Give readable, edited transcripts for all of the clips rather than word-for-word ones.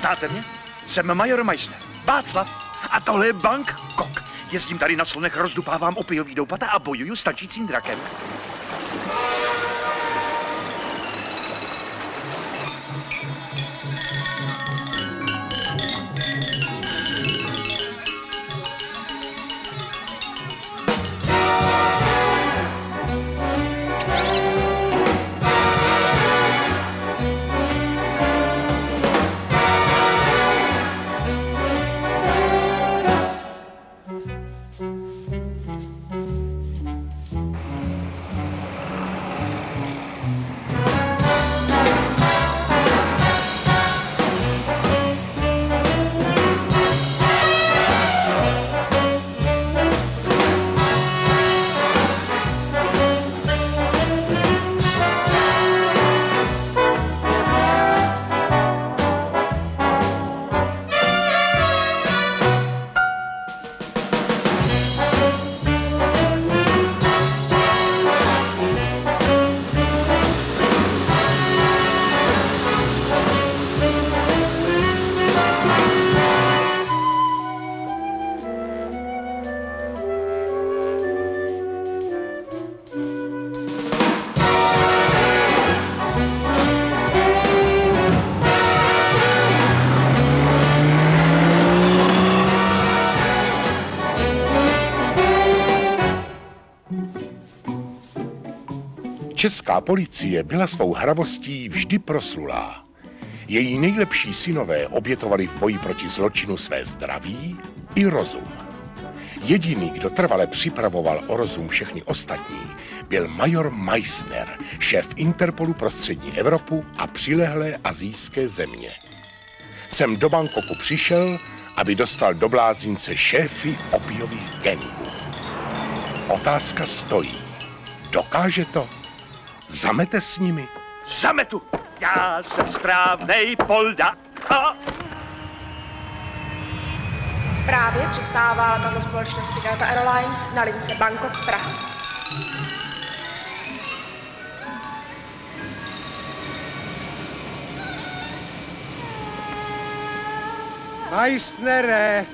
Znáte mě? Jsem major Meissner, Václav. A tohle je Bangkok. Jezdím tady na slonech, rozdupávám opiový doupata a bojuju s tančícím drakem. Česká policie byla svou hravostí vždy proslulá. Její nejlepší synové obětovali v boji proti zločinu své zdraví i rozum. Jediný, kdo trvale připravoval o rozum všechny ostatní, byl major Meissner, šéf Interpolu pro střední Evropu a přilehlé asijské země. Sem do Bangkoku přišel, aby dostal do blázince šéfy opiových gangů. Otázka stojí. Dokáže to? Zamete s nimi? Zametu! Já jsem správnej polda. Právě přistává letadlo společnosti Delta Airlines na lince Bangkok-Praha. Meissnere!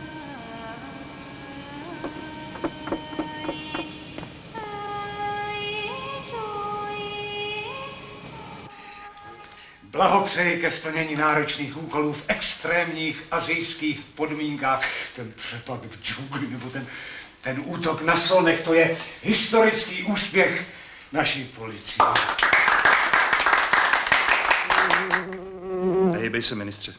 Blahopřeji ke splnění náročných úkolů v extrémních asijských podmínkách. Ten přepad v džungli nebo ten útok na slonek, to je historický úspěch naší policie. Nehybej se, ministře.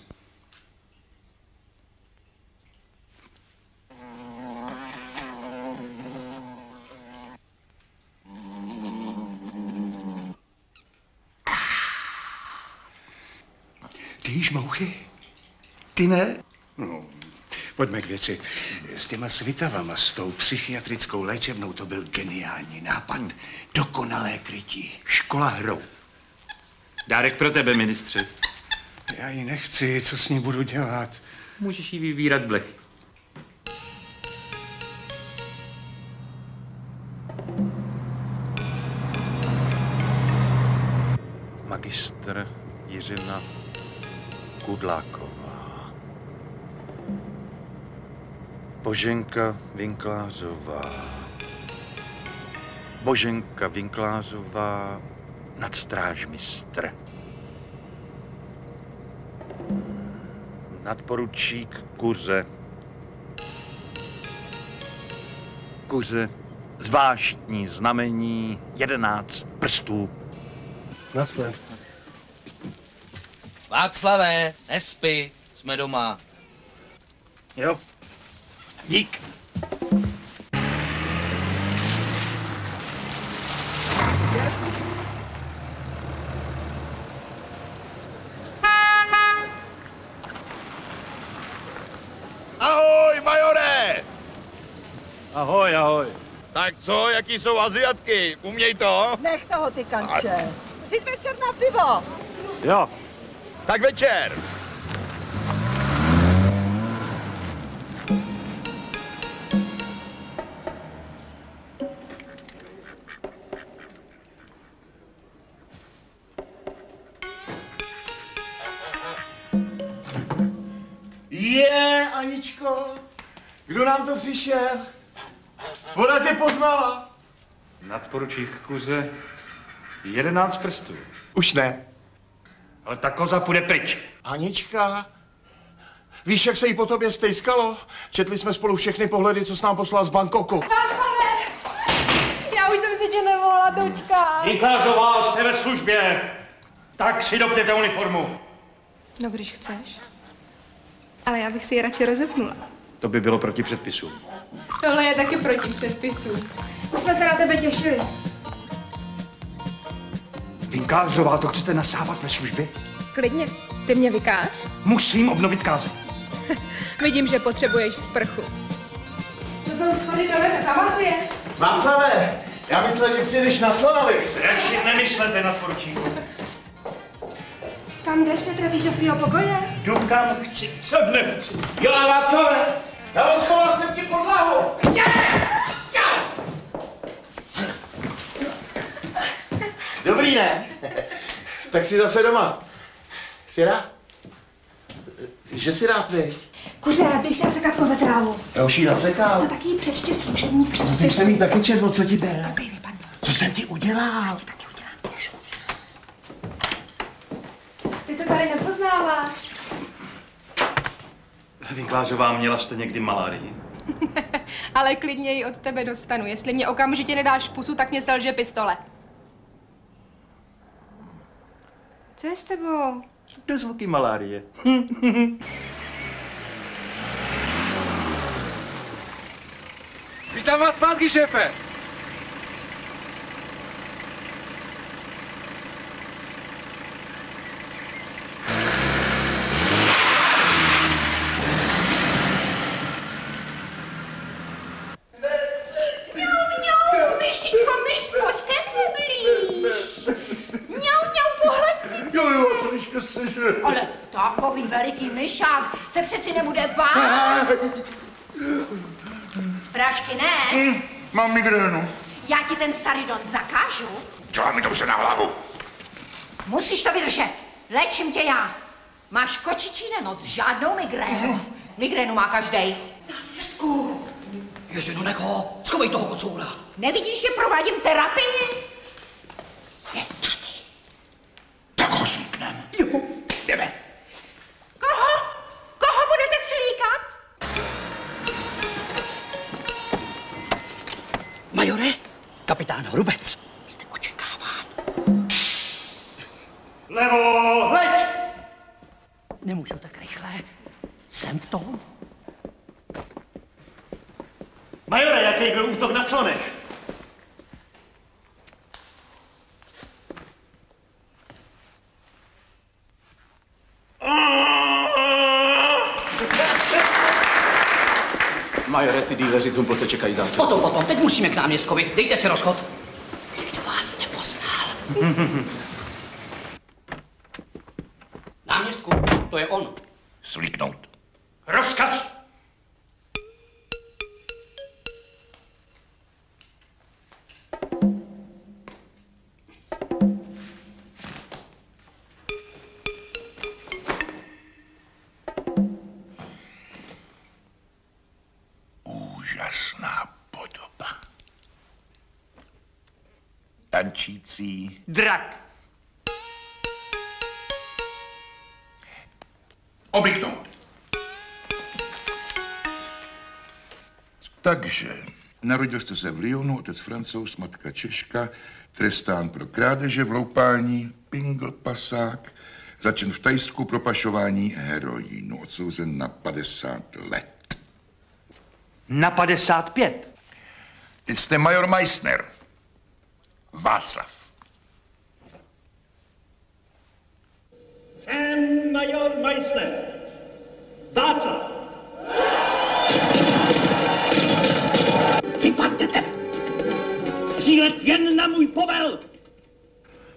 Ty jíš mouchy? Ty ne? No, pojďme k věci. S těma svitavama, s tou psychiatrickou léčebnou, to byl geniální nápad. Dokonalé krytí. Škola hrou. Dárek pro tebe, ministře. Já ji nechci, co s ní budu dělat? Můžeš jí vybírat blechy. Magistr Jiřina Kudláková. Boženka Vinklářová. Boženka Vinklářová, nadstrážmistr. Nadporučík Kuře. Kuře, zvláštní znamení, 11 prstů. Nasle. Václavé, nespí, jsme doma. Jo, dík. Ahoj, majore! Ahoj, ahoj. Tak co, jaký jsou Aziatky? Uměj to? Nech toho, ty kanče. Přijď večer na pivo. Jo. Tak večer. Aničko, kdo nám to přišel? Ona tě poznala. Nadporučík Kuze, 11 prstů. Už ne. Ale ta koza půjde pryč. Anička, víš, jak se jí po tobě stejskalo? Četli jsme spolu všechny pohledy, co jsi nám poslal z Bangkoku. Václave! Já už jsem si tě nemohla dočkat. Vinkářová, jste ve službě. Tak si dopněte uniformu. No, když chceš. Ale já bych si ji radši rozepnula. To by bylo proti předpisům. Tohle je taky proti předpisům. Už jsme se na tebe těšili. Vinkářová, to chcete nasávat ve službě? Klidně. Ty mě vykáš? Musím obnovit kázeň. Vidím, že potřebuješ sprchu. To jsou schody dole, pamatuješ? Václave, já myslel, že přijdeš na Slonali. Radši nemyslete, nadporučíku. Kam jdeš, netrefíš do svého pokoje? Jdu kam chci, co nechci. Jo, a Václave, rozchoval jsem ti podlahu. Dobrý, ne? Tak jsi zase doma. Jsi rád? Že jsi rád, vy? Kuře, běž nasekat koze trávu. Já už jí nasekal. No taky jí přečti služební Ty předpis. jsem jí taky četl, co ti jde. Takový vypadl. Co jsem ti udělal? Taky udělám, běž už. Ty to tady nepoznáváš. Vinklářová, měla jste někdy malárii? Ale klidně ji od tebe dostanu. Jestli mě okamžitě nedáš pusu, tak mě selže pistole. Co je s tebou? Dozvuky malárie. Vítám vás zpátky, šéfe. Myšičko, myš, pojď ke mně blíž. Mňau, mňau, pohled si. Jo, co když mě sežere? Ale takový veliký myšák se přeci nebude bát. Prášky ne. Mám migrénu. Já ti ten saridon zakážu. Dělá mi dobře na hlavu. Musíš to vydržet. Léčím tě já. Máš kočičí nemoc, žádnou migrénu. Migrénu má každej. Náměstku, Ježi, no necho, schovej toho kocoura. Nevidíš, že provádím terapii? Je tady. Tak ho slíknem. Jo. Jdeme. Koho? Koho budete slíkat? Majore, kapitán Hrubec, jste očekáván. Levo, hleď! Nemůžu tak rychle. Jsem v tom. Majore, jaký byl útok na slonech? Majore, ty díleři z Humplce čekají zase. Potom, teď musíme k náměstkovi. Dejte si rozchod. Nikdo vás nepoznal. Náměstku, to je on. Slíknout. Rozkaz! Úžasná podoba. Tančící. Drak. Obliknout. Takže, narodil jste se v Lyonu, otec Francouz, matka Češka, trestán pro krádeže, vloupání, pingl, pasák, začen v Thajsku pro pašování heroínu, odsouzen na 50 let. Na 55. Teď jste major Meissner. Václav. Jsem major Meissner. Václav. Vypadněte. Střílet jen na můj povel.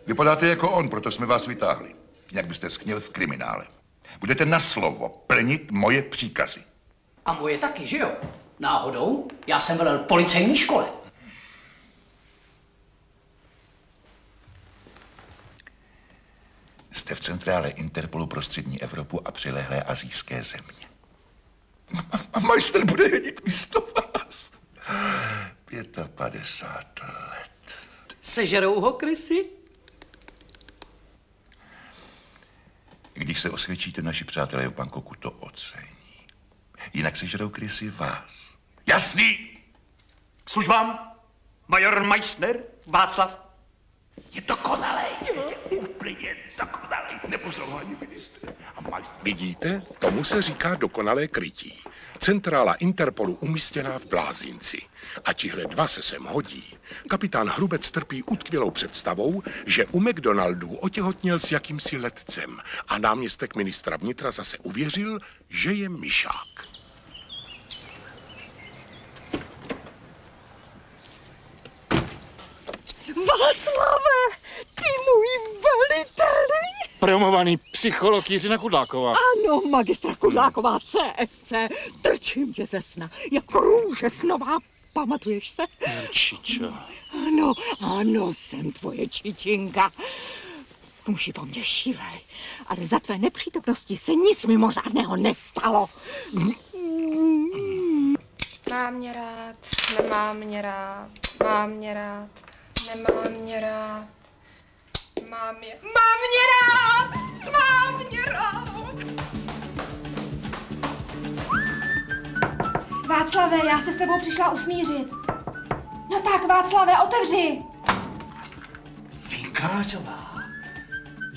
Vypadáte jako on, proto jsme vás vytáhli. Jak byste schnil v kriminále. Budete na slovo plnit moje příkazy. A moje taky, že jo? Náhodou, já jsem velel policejní škole. Jste v centrále Interpolu pro střední Evropu a přilehlé asijské země. A majster bude jedit místo vás. 55 let. Sežerou ho krysy? Když se osvědčíte, naši přátelé v Bangkoku to ocení. Jinak sežerou krysy vás. Jasný? K službám, major Meissner, Václav. Je dokonalej, je úplně dokonalej. Nepozorovaný ministr. A majster. Vidíte, tomu se říká dokonalé krytí. Centrála Interpolu umístěná v Blázinci. A tihle dva se sem hodí. Kapitán Hrubec trpí utkvělou představou, že u McDonaldů otěhotněl s jakýmsi letcem a náměstek ministra vnitra zase uvěřil, že je myšák. Václave, ty můj veliteli! Promovaný psycholog Jiřina Kudláková. Ano, magistra Kudláková, CSC. Trčím tě ze sna, jako růže snová. Pamatuješ se? Čičo. Ano, jsem tvoje čičinka. Muži po mně šílej, ale za tvé nepřítomnosti se nic mimořádného nestalo. Mám mě rád, nemám mě rád, mám mě rád, nemám mě rád, mám mě rád, mám mě rád. Václave, já se s tebou přišla usmířit. No tak, Václave, otevři. Vinkářová,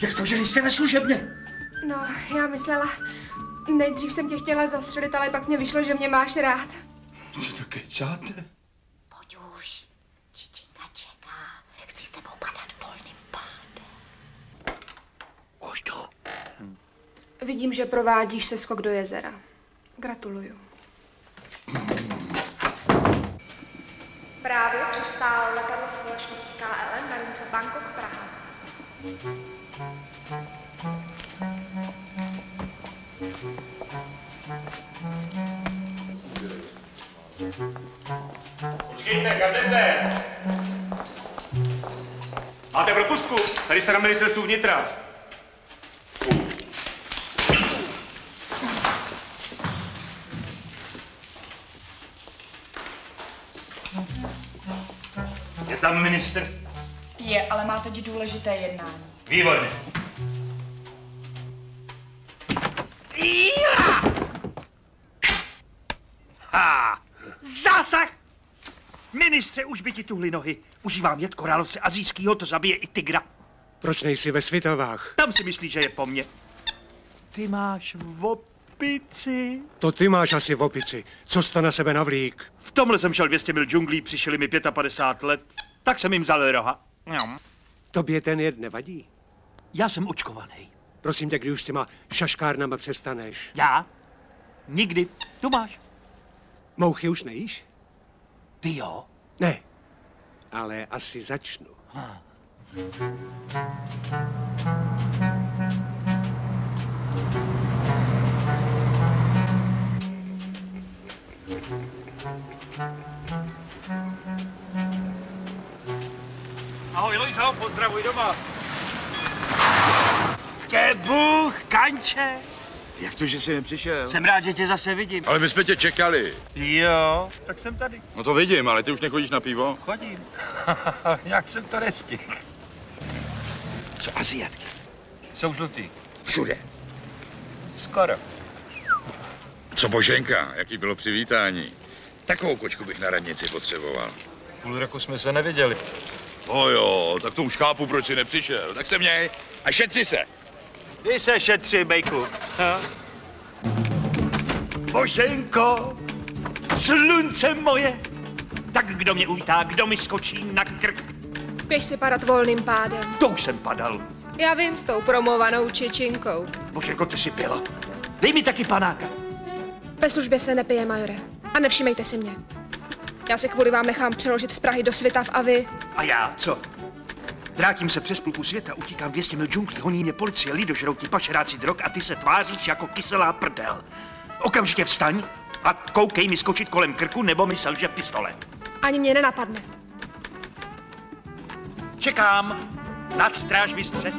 jak to, že jste ve služebně? No, já myslela, nejdřív jsem tě chtěla zastřelit, ale pak mě vyšlo, že mě máš rád. Vy to kecáte? Pojď už, čičinka čeká. Chci s tebou padat volným pádem. Už jdu. Vidím, že provádíš se skok do jezera. Gratuluju. Právě přistálo letadlo společnosti KLM na lince Bangkok Praha. Počkejte, kam jdete? Máte propustku? Tady se na ministerstvu vnitra. Je tam ministr? Je, ale má teď důležité jednání. Výborně. Ha! Zásah! Ministře, už by ti tuhly nohy. Užívám jed korálovce azijskýho, to zabije i tygra. Proč nejsi ve Svitovách? Tam si myslí, že je po mně. Ty máš opici. To ty máš asi v opici. Co jsi to na sebe navlík? V tomhle jsem šel 200 mil džunglí, přišli mi 55 let, tak jsem jim vzal roha. Tobě ten jed nevadí? Já jsem očkovaný. Prosím tě, kdy už s těma šaškárnama přestaneš? Já? Nikdy. Tu máš. Mouchy už nejíš? Ty jo? Ne, ale asi začnu. Ahoj, Lojzo, pozdravuj doma. Tě Bůh, Kanče. Jak to, že jsi nepřišel? Jsem rád, že tě zase vidím. Ale my jsme tě čekali. Jo, tak jsem tady. No to vidím, ale ty už nechodíš na pivo? Chodím. Jak jsem to nestihl. Co Asiatky? Jsou žlutý. Všude. Skoro. Co Boženka, jaký bylo přivítání. Takovou kočku bych na radnici potřeboval. Půl roku jsme se neviděli. No jo, tak to už chápu, proč jsi nepřišel. Tak se měj a šetři se. Ty se šetři, bejku. Boženko, slunce moje, tak kdo mě ujítá, kdo mi skočí na krk? Běž si padat volným pádem. To už jsem padal. Já vím, s tou promovanou čičinkou. Boženko, ty jsi pila. Dej mi taky panáka. Ve službě se nepije, majore. A nevšimejte si mě. Já se kvůli vám nechám přeložit z Prahy do Svitav a vy... A já, co? Drátím se přes půlku světa, utíkám 200 mil džunglí, honí mě policie, lidožrouti, pašeráci drog a ty se tváříš jako kyselá prdel. Okamžitě vstaň a koukej mi skočit kolem krku, nebo mi selže pistole. Ani mě nenapadne. Čekám. Nad stráž vystřed.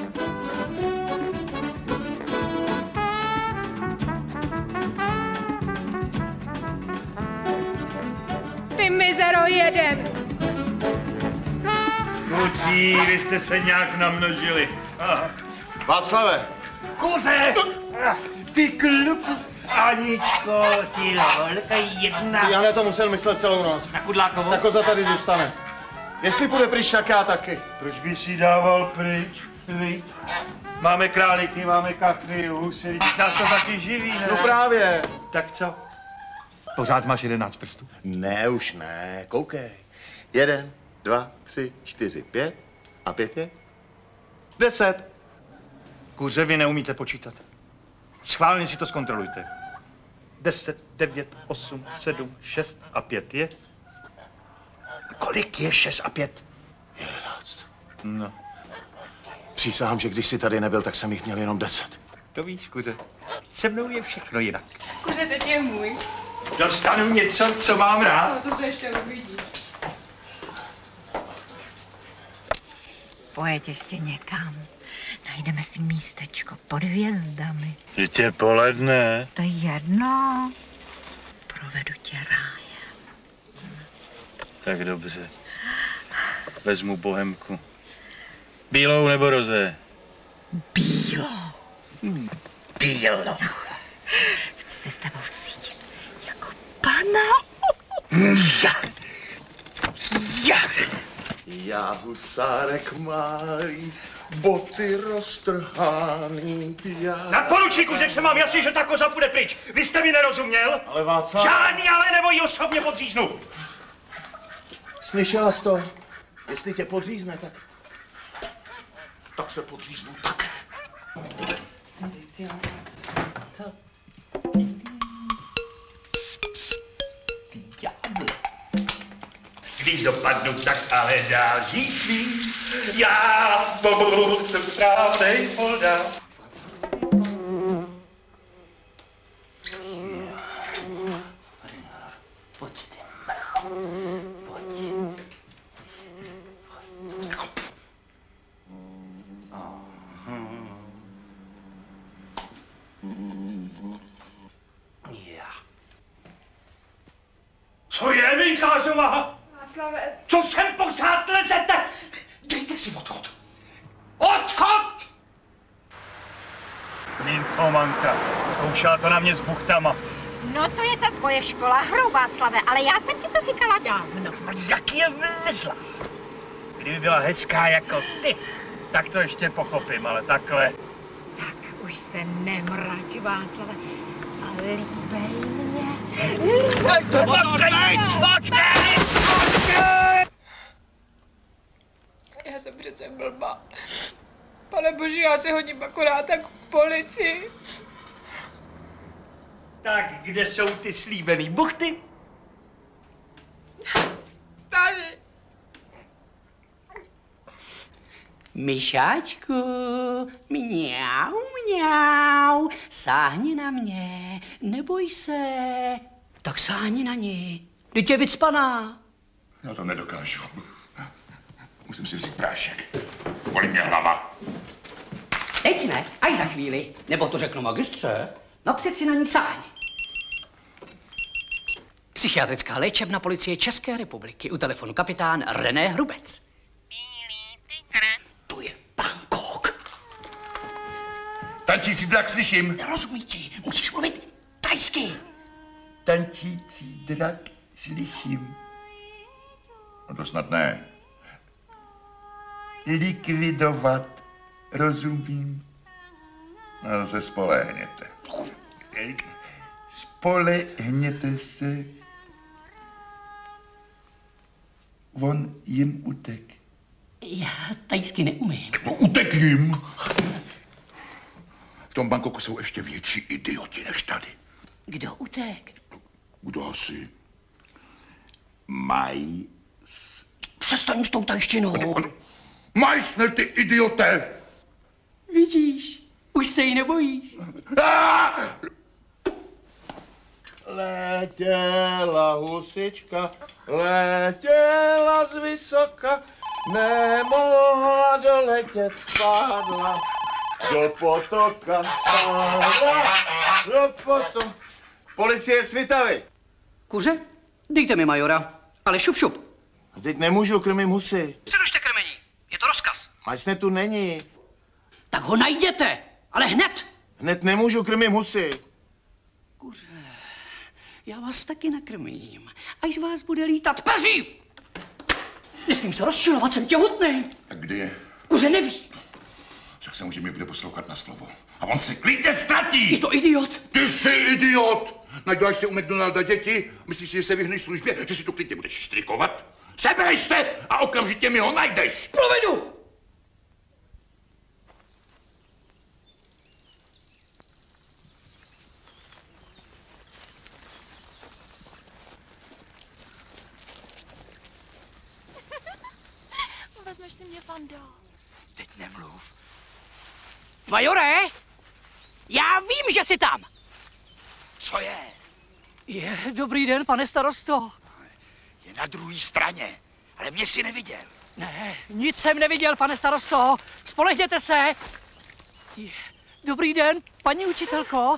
401. Kluci, vy jste se nějak namnožili. Václave! Kuře! Ty kluku! Aničko, ty holka jedna. Já na to musel myslet celou noc. Na Kudlákovo? Ta koza tady zůstane. Jestli půjde pryč, tak já taky. Proč by si dával pryč? Vy? Máme králíky, máme kachny, husy, nás to taky živí, ne? No právě. Tak co? Pořád máš 11 prstů? Ne, už ne. Koukej. 1, 2, 3, 4, 5. A 5 je? 10. Kuře, vy neumíte počítat. Schválně si to zkontrolujte. 10, 9, 8, 7, 6 a 5 je? Kolik je 6 a 5? 11. No. Přísahám, že když jsi tady nebyl, tak jsem jich měl jenom 10. To víš, Kuře. Se mnou je všechno jinak. Kuře, teď je můj. Dostanu něco, co mám rád. No, to se ještě uvidí. Pojeď ještě někam. Najdeme si místečko pod hvězdami. Teď je poledne. To je jedno. Provedu tě rájem. Tak dobře. Vezmu bohemku. Bílou nebo rozé? Bílou. Bílou. Chci se s tebou cítit jako pana. Já husárek malý, boty roztrhaný, já... Na poručíku, že se mám jasně, že ta koza půjde pryč. Vy jste mi nerozuměl? Ale Václav... Žádný ale, nebo ji osobně podříznu. Slyšela jsi to? Jestli tě podřízne, tak se podříznu také. Když dopadnu, tak ale dál žít svým. Já jsem správnej voda. Pojď ty mrcho, pojď. Co je, Vinkářová? Václave. Co sem pořád lezete? Dejte si odchod. Odchod! Nymfomanka. Zkoušela to na mě s buchtama. No to je ta tvoje škola hru, Václave, ale já jsem ti to říkala dávno. Jak je vlezla? Kdyby byla hezká jako ty, tak to ještě pochopím, ale takhle. Tak už se nemrač, Václave, ale líbej mě. Počkej! Já jsem přece blbá. Pane bože, já se hodím akorát tak k policii. Tak kde jsou ty slíbený buchty? Tady. Myšáčku, mňau, mňau, sáhni na mě, neboj se. Tak sáhni na ní, teď je vycpaná. Já to nedokážu. Musím si vzít prášek. Bolí mě hlava. Teď ne, až za chvíli, nebo to řeknu magistře. No přeci na ní sáhni. Psychiatrická léčebna policie České republiky. U telefonu kapitán René Hrubec. To je Bangkok. Tančící drak slyším. Nerozumí ti, musíš mluvit tajsky. Tančící drak slyším. No to snad ne. Likvidovat, rozumím. No se spolehněte. Spolehněte se. On jim utek. Já tajsky neumím. No utek jim. V tom Bangkoku jsou ještě větší idioti než tady. Kdo utek? Kdo asi? Maj... Přestaň s tou tajštinou. Majsne, ty idioté! Vidíš, už se jí nebojíš. Letěla husička, letěla z vysoka, nemohla doletět, spadla do potoka, spadla do potoka. Policie Svitavy. Kuře, dejte mi majora. Ale šup. Teď nemůžu, krmím husy. Přerušte krmení. Je to rozkaz. Majsne tu není. Tak ho najděte, ale hned. Hned nemůžu, krmím husy. Kuře, já vás taky nakrmím. Až z vás bude lítat peří. Nesmím se rozčilovat, jsem těhotný. Tak kdy je? Kuře neví. Však se může mi bude poslouchat na slovo. A on si klidně ztratí! Je to idiot! Ty jsi idiot! Naděláš se u McDonalda děti, myslíš si, že se vyhneš službě, že si to klidně budeš štrikovat? Seberej se a okamžitě mi ho najdeš! Provedu! Vezmeš si mě, Fando. Teď nemluv. Majore, já vím, že jsi tam. Co je? Dobrý den, pane starosto. Je na druhé straně, ale mě si neviděl. Ne, nic jsem neviděl, pane starosto. Spolehněte se. Dobrý den, paní učitelko.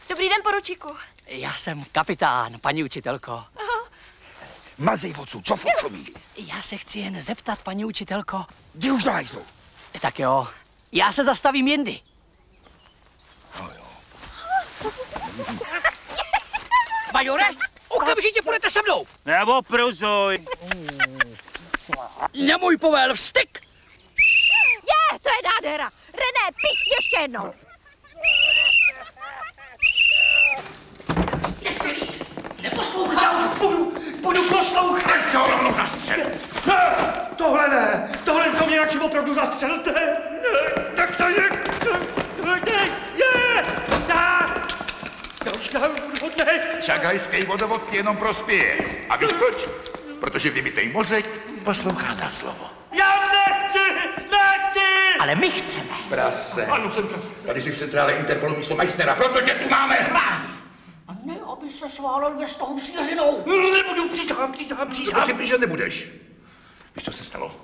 Dobrý den, poručíku. Já jsem kapitán, paní učitelko. Mazej odsud, co fočomí? Já se chci jen zeptat, paní učitelko. Jdi už do hajzlu. Tak jo, já se zastavím jindy. Majore, okamžitě půjdete se mnou. Nebo pruzuj. Nemůj povel, vstyk! Je, to je nádhera. René, písk ještě jednou. Neposlouchám. Budu poslouchat. Tak se ho rovnou zastřelit. Ne, tohle to mě radši opravdu zastřelte. Ne, tak to je. Já už budu hodnej. Šagajský vodovod ti jenom prospěje. A víš proč? Protože vybitej mozek poslouchá na slovo. Já nechci! Ale my chceme. Prase. Ano, jsem prase. Tady si v centrále Interpolu místo Meissnera, proto tě tu máme. A ne, aby se sválel bez toho přířinou. Nebudu, přísahám. To si že nebudeš. Víš, co se stalo?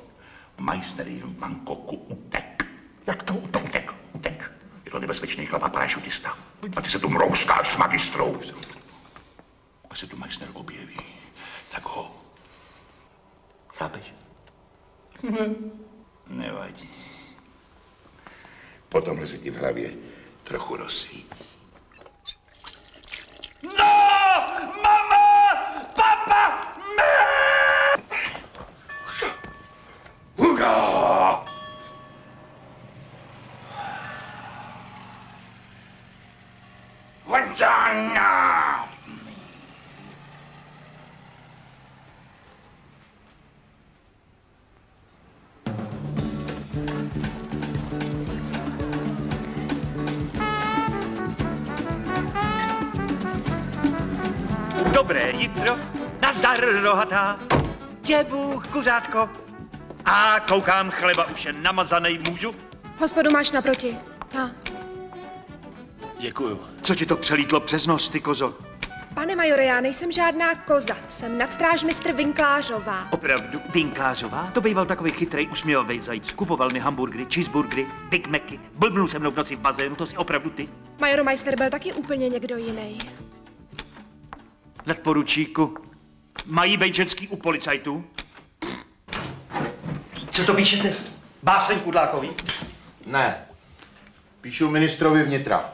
Meissner jen v Bangkoku utek. Jak to utek? Utek. Je to nebezpečný chlap a parašutista. A ty se tu mrouskáš s magistrou. Až se tu Meissner objeví, tak ho... Chápeš? Nevadí. Potom se ti v hlavě trochu rozsvítí. No! Mama! Papa! Hurá! Vajana! Dobré jitro, nazdar rohatá, je Bůh kuřátko. A koukám, chleba už je namazanej, můžu? Hospodu máš naproti. No. Děkuju. Co ti to přelítlo přes nos, ty kozo? Pane majore, já nejsem žádná koza, jsem nadstrážmistr Vinklářová. Opravdu, Vinklářová? To býval takový chytrej, usměvavej zajíc. Kupoval mi hamburgery, cheeseburgery, Big Macy, blbnul se mnou v noci v bazénu, to si opravdu ty? Major Meister byl taky úplně někdo jiný. Nadporučíku, mají bejčenský u policajtů? Co to píšete? Báseň Kudlákový? Ne. Píšu ministrovi vnitra.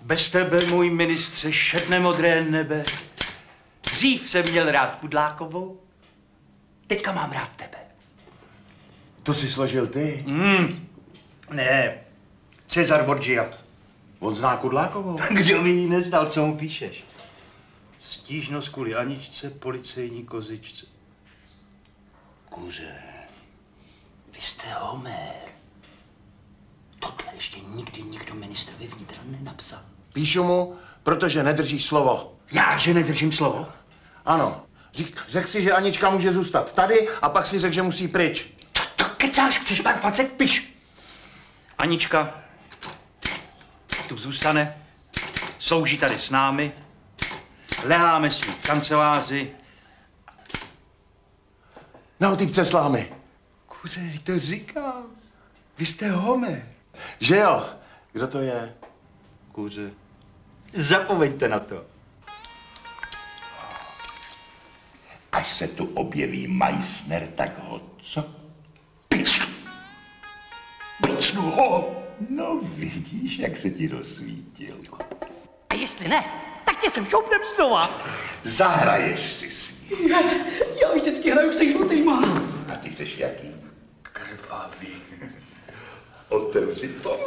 Bez tebe, můj ministře, šedne modré nebe. Dřív jsem měl rád Kudlákovou, teďka mám rád tebe. To jsi složil ty? Ne, Cezar Borgia. On zná Kudlákovou? Kdo by jí neznal, co mu píšeš? Stížnost kvůli Aničce, policejní kozičce. Kuře, vy jste Homer. Tohle ještě nikdy nikdo ministrovi vnitra nenapsal. Píšu mu, protože nedržíš slovo. Já, že nedržím slovo? Ano. Řekl si, že Anička může zůstat tady a pak si řekl, že musí pryč. To kecáš, chceš barfacek, piš. Anička tu zůstane, slouží tady s námi, leháme si v kanceláři. Na otýpce slámy. Kuře, to říkám. Vy jste Homer. Že jo? Kdo to je? Kuře, zapomeňte na to. Až se tu objeví Meissner, tak ho co? Picnu ho! No vidíš, jak se ti rozsvítil. A jestli ne, tak tě sem šoupnem znova. Zahraješ si s ním. Já vždycky hraju se žlutýma. A ty chceš jaký? Krvavý. Otevři to.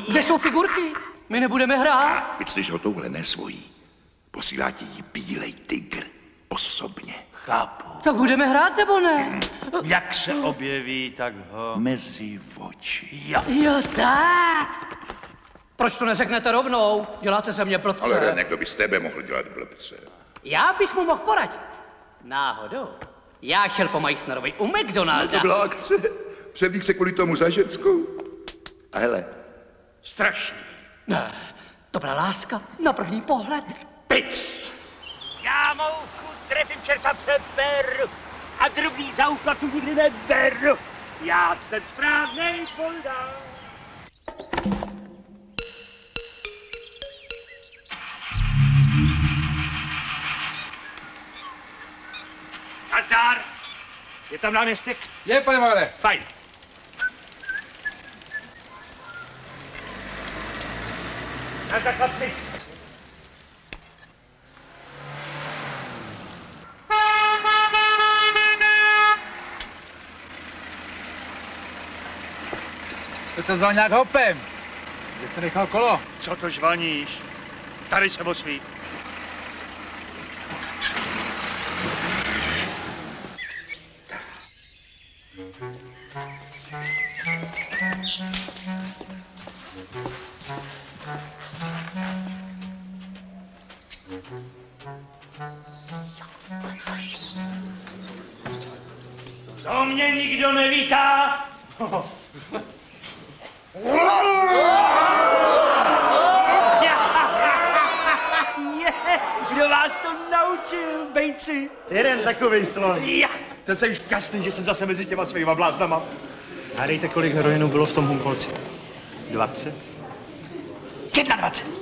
Kde jsou figurky? My nebudeme hrát. Myslíš ho touhle nesvojí? Posílá ti jí bílej tygr osobně. Chápu. Tak budeme hrát, nebo ne? Jak se objeví, tak ho... Mezi oči. Jo, tak. Proč to neřeknete rovnou? Děláte ze mě blbce. Ale René, kdo by z tebe mohl dělat blbce? Já bych mu mohl poradit. Náhodou. Já šel po Meissnerovi u McDonalda. To byla akce. Převlík se kvůli tomu za ženskou. A hele. Strašný. Ne, to byla láska na první pohled. Pic! Já mouchu trefím čerta přeberu a druhý za úplatu nikdy neberu. Já jsem správnej poldán. Nazdar! Je tam náměstek? Je, pane Magre. Fajn. Nazdar, chlapci. To vzal nějak hopem. Kde jste nechal kolo? Co to žvaníš? Tady se osví. To mě nikdo nevítá. Kdo vás to naučil, bejci? Jeden takovej slon. Já. To jsem šťastný, že jsem zase mezi těma svýma bláznama. Hádejte, kolik heroinu bylo v tom Humpolci? 20. 21.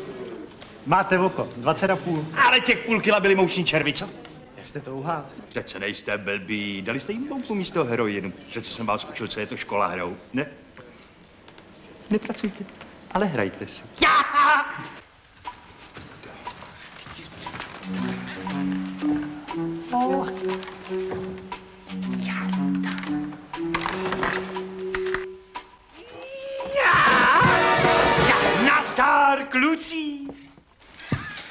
Máte oko, 20,5. Ale těch půl kila byly mouční červy, co? Jak jste to uhádl? Přece nejste blbí. Dali jste jim bombu místo heroinu. Přece jsem vás učil, co je to škola hrou. Ne? Nepracujte, ale hrajte si. Já! Nazdar, kluci!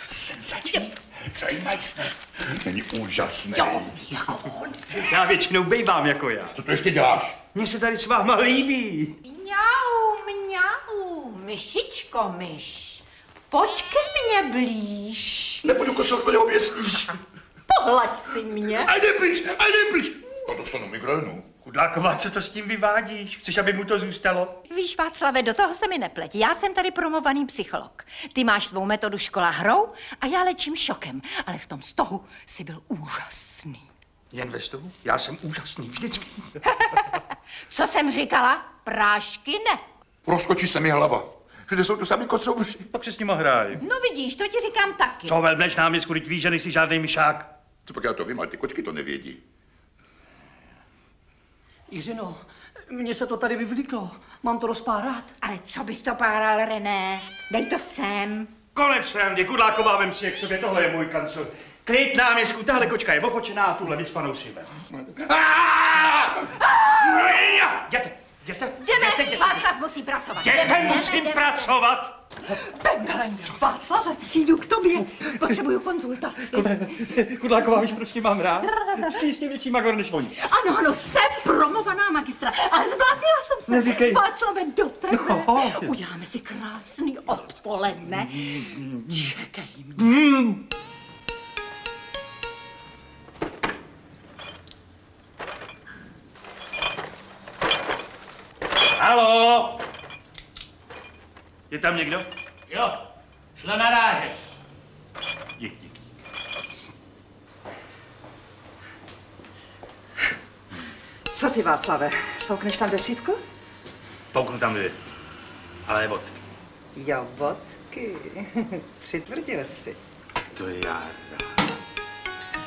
Senzační. Celý Meissner. Není úžasný. Jo, jako on. Já většinou bejvám jako já. Co to ještě děláš? Mně se tady s váma líbí. Mňau, mňau, myšičko, myš. Pojď ke mně blíž. Nebudu kocovat, mě oběsníš. Pohlaď si mě. A neblíž. No dostanu migrénu. Kudláková, co to s tím vyvádíš? Chceš, aby mu to zůstalo? Víš, Václave, do toho se mi nepleť. Já jsem tady promovaný psycholog. Ty máš svou metodu škola hrou a já léčím šokem. Ale v tom stohu jsi byl úžasný. Jen ve stohu? Já jsem úžasný vždycky. Co jsem říkala? Prášky ne. Rozkočí se mi hlava. Všude jsou tu sami kocouři. Tak se s nima hraj. No vidíš, to ti říkám taky. Co velbneš náměstku, když víš, že nejsi žádný myšák? Co pak já to vím, ale ty kočky to nevědí. Jiřino, mně se to tady vyvlíklo. Mám to rozpárat. Ale co bys to páral, René? Dej to sem. Konec srandy, Kudláková, vem si jak sobě, tohle je můj kancel. Klid náměstku, tahle kočka je ochočená a tuhle vycpanou si vem. Jděte. Václav musí pracovat. Jděte, musím pracovat. Bengalenge, Václave, přijdu k tobě. Potřebuju konzultaci. Kudláková, víš, proč tě mám rád? Jsi ještě větší magor než oni. Ano, jsem promovaná magistra, ale zbláznila jsem se. Neříkej. Václave, do tebe. Uděláme si krásný odpoledne. Čekej mě. Haló? Je tam někdo? Jo, šla narážet. Co ty, Václave? Foukneš tam 10? Fouknu tam 2. Ale vodky. Jo, vodky. Přitvrdil si. To je já.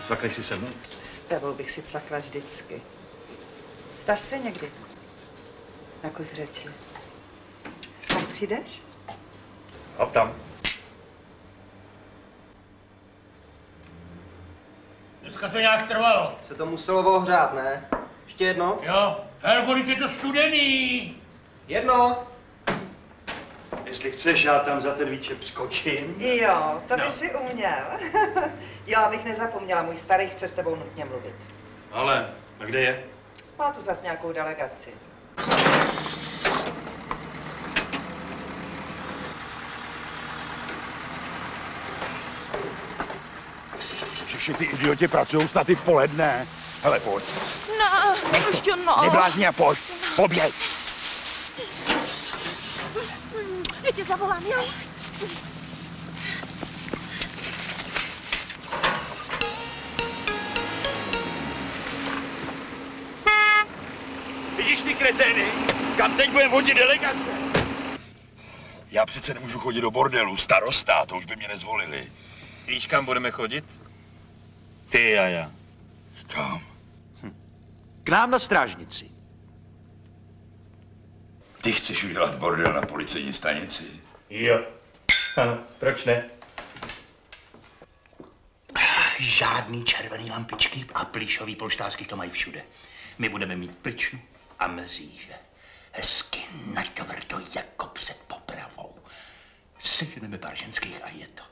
Cvakneš si se mnou? S tebou bych si cvakla vždycky. Stav se někdy. Na kus řeči. Kam přijdeš? Hop tam. Dneska to nějak trvalo. Se to muselo ohřát, ne? Ještě jedno? Jo, Helko, je to studený. Jedno. Jestli chceš, já tam za ten výčep skočím. Jo, to by si uměl. Jo, abych nezapomněla, můj starý chce s tebou nutně mluvit. Ale, a kde je? Má tu zas nějakou delegaci. Všichni ty idioti pracují snad i v poledne. Hele, pojď. No, ještě no. Neblázni a pojď. Poběž. Já tě zavolám, jo? Vidíš ty kretény? Kam teď budeme vodit delegace? Já přece nemůžu chodit do bordelu. Starosta, to už by mě nezvolili. Víš, kam budeme chodit? Ty a já. Kam? K nám na strážnici. Ty chceš udělat bordel na policejní stanici? Jo. Ano, proč ne? Žádný červený lampičky a plíšový polštářky to mají všude. My budeme mít pličnu a mezíže. Hezky natvrdo jako před popravou. Seženeme pár ženských a je to.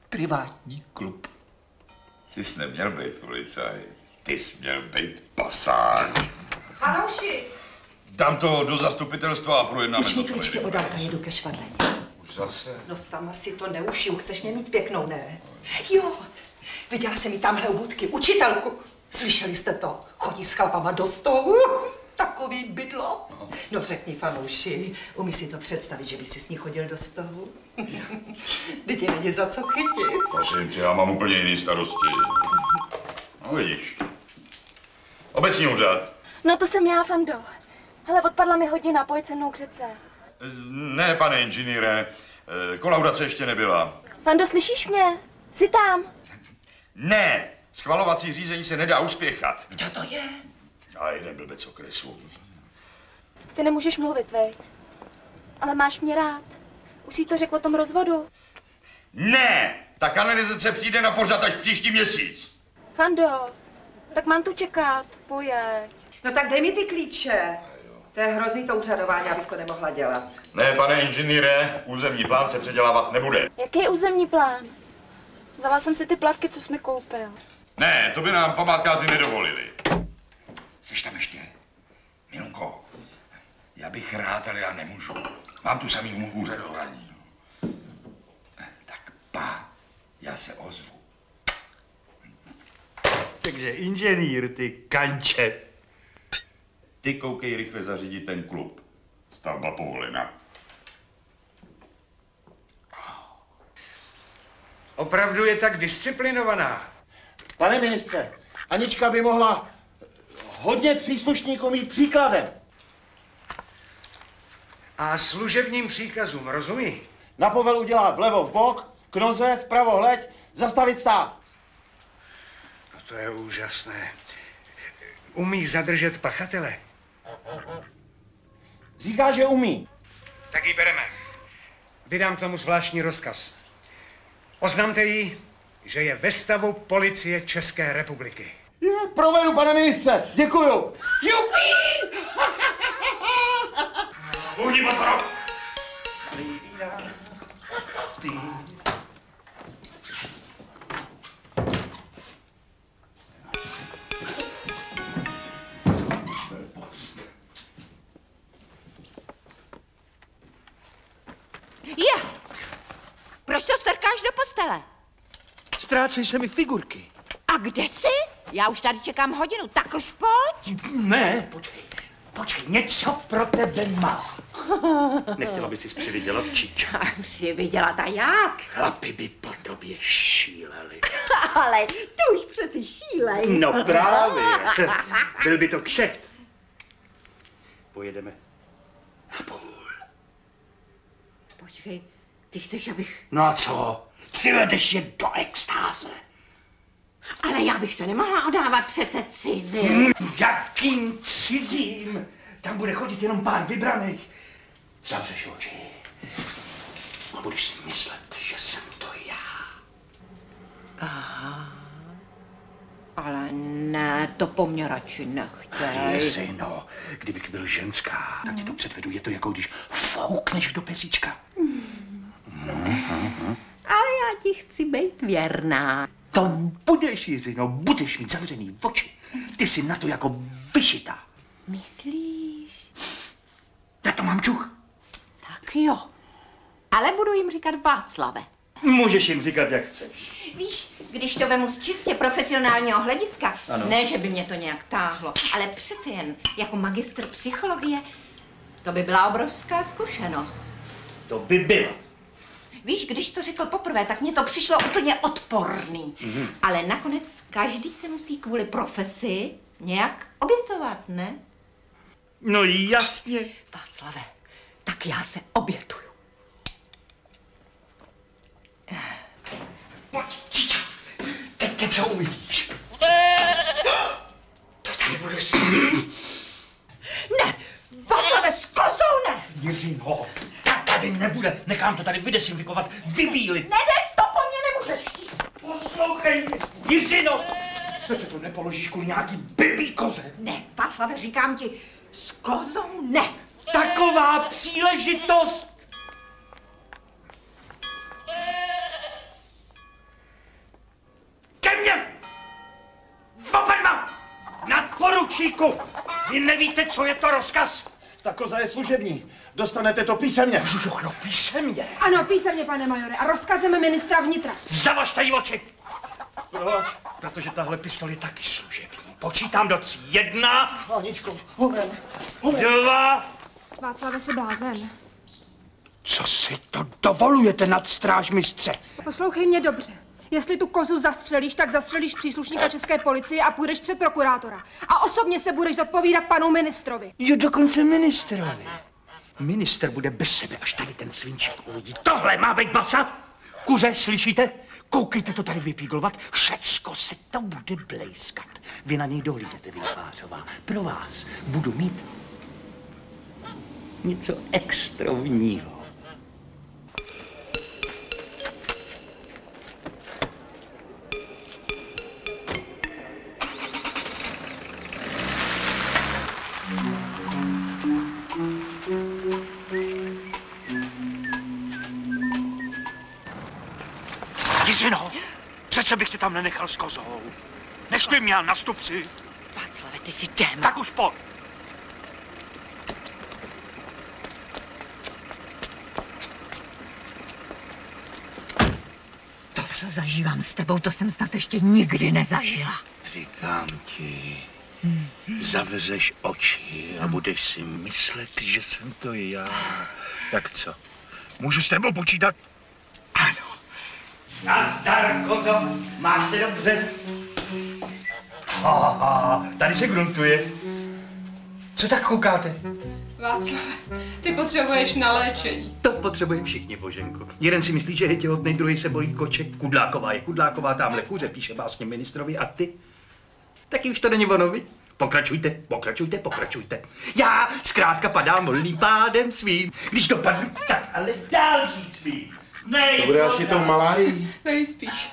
Privátní klub. Ty jsi neměl být policajt. Ty jsi měl být pasák. Hanouši! Dám to do zastupitelstva a projednáme to. Počkej, odálka, jedu ke švadlení. Už zase? No sama si to neušiju, chceš mě mít pěknou, ne? Jo, viděla jsem ji tamhle u budky, učitelku. Slyšeli jste to? Chodí s chlapama do stohu. Takový bydlo. No řekni, fanouši, umí si to představit, že by si s ní chodil do stohu? Teď je není za co chytit. Prosím tě, já mám úplně jiný starosti. No vidíš. Obecní úřad. No to jsem já, Fando. Hele, odpadla mi hodina, pojď se mnou k řece. Ne, pane inženýre, kolaudace ještě nebyla. Fando, slyšíš mě? Jsi tam? Ne, schvalovací řízení se nedá uspěchat. Kdo to je? A jeden blbec okresu. Ty nemůžeš mluvit, veď? Ale máš mě rád. Už jsi to řekl o tom rozvodu. Ne, ta kanalizace přijde na pořad až příští měsíc. Fando, tak mám tu čekat, pojeď. No tak dej mi ty klíče. To je hrozný to úřadování, abych to nemohla dělat. Ne, pane inženýre, územní plán se předělávat nebude. Jaký územní plán? Vzala jsem si ty plavky, co jsi mi koupil. Ne, to by nám památkáři nedovolili. Jseš tam ještě? Milunko, já bych rád, ale já nemůžu. Mám tu samý úřadování. Tak já se ozvu. Takže inženýr, ty kanče. Ty koukej rychle zařídit ten klub. Stavba povolena. Opravdu je tak disciplinovaná. Pane ministře, Anička by mohla hodně příslušníků mít příkladem. A služebním příkazům, rozumí? Na povelu dělá vlevo v bok, k noze, vpravo hleď, zastavit stát. No to je úžasné. Umí zadržet pachatele. Říká, že umí. Tak ji bereme. Vydám k tomu zvláštní rozkaz. Oznamte jí, že je ve stavu policie České republiky. Provedu, pane ministře, děkuju. Jupi! Uhni pozor! Je! Proč to strkáš do postele? Ztrácej se mi figurky. A kde jsi? Já už tady čekám hodinu, tak už pojď. Ne, počkej, něco pro tebe mám. Nechtěla by si přivydělat, Čiča? Přivydělat a jak? Chlapi by po tobě šíleli. Ale to už přeci šílej. No právě. Byl by to kšeft. Pojedeme na půl. Počkej, ty chceš, abych... No a co? Přivedeš je do extáze. Ale já bych se nemohla odávat přece cizím. Jakým cizím? Tam bude chodit jenom pár vybraných. Zavřeš oči a budeš si myslet, že jsem to já. Aha. Ale ne, to po mně radši nechtěj. Jiřino, kdybych byl ženská, tak ti to předvedu. Je to jako když foukneš do peříčka. Ale já ti chci být věrná. To budeš, Jiřino, budeš mít zavřený oči. Ty jsi na to jako vyšitá. Myslíš? Já to mám čuch. Tak jo. Ale budu jim říkat Václave. Můžeš jim říkat, jak chceš. Víš, když to vemu z čistě profesionálního hlediska, Ano. ne, že by mě to nějak táhlo, ale přece jen jako magistr psychologie, to by byla obrovská zkušenost. To by bylo. Víš, když to řekl poprvé, tak mně to přišlo úplně odporný. Ale nakonec každý se musí kvůli profesi nějak obětovat, ne? No jasně. Václave, tak já se obětuju. Pojď, Čičo, teď něco uvidíš. To tady budu s... Ne, Václave, s kozou ne! Jiřino, tady nebude. Nechám to tady vydesinfikovat, vybílit. Nede, to po mně nemůžeš chtít. Poslouchej, Jiřino. Přece to nepoložíš kvůli nějaký blbý koze. Ne, Václave, říkám ti, s kozou ne. Taková příležitost. Ke mně! Oba dva! Nadporučíku! Vy nevíte, co je to rozkaz? Ta koza je služební. Dostanete to písemně. Jo, písemně. Ano, písemně, pane majore. A rozkazem ministra vnitra. Zavažte jí oči. Proč? Protože tahle pistol je taky služební. Počítám do 3. 1, Aničko, honem. 2. Václave, jsi blázen. Co si to dovolujete, nadstrážmistře? Poslouchej mě dobře. Jestli tu kozu zastřelíš, tak zastřelíš příslušníka české policie a půjdeš před prokurátora. A osobně se budeš zodpovídat panu ministrovi. Jo, dokonce ministrovi. Ministr bude bez sebe, až tady ten svinčík uvidí. Tohle má být masa? Kuře, slyšíte? Koukejte to tady vypíglovat, všecko se to bude blejskat. Vy na něj dohlídete, Vilhářová. Pro vás budu mít něco extrovního. Jiřino, přece bych tě tam nenechal s kozou. Než ty měl na stupci. Václave, ty jsi démon. Tak už pojď. To, co zažívám s tebou, to jsem snad ještě nikdy nezažila. Říkám ti, zavřeš oči a budeš si myslet, že jsem to já. Tak co? Můžu s tebou počítat? Nazdar, kozo, máš se dobře? Tady se gruntuje. Co tak koukáte? Václave, ty potřebuješ na léčení. To potřebujeme všichni, Boženko. Jeden si myslí, že je těhotný, druhý se bojí koček. Kudláková je Kudláková, tamhle kuře píše básně ministrovi a ty? Taky už to není ono, viď? Pokračujte, pokračujte, pokračujte. Já zkrátka padám volným pádem svým. Když dopadnu, tak ale dál žít svým. To bude asi tou malárií. Nejspíš.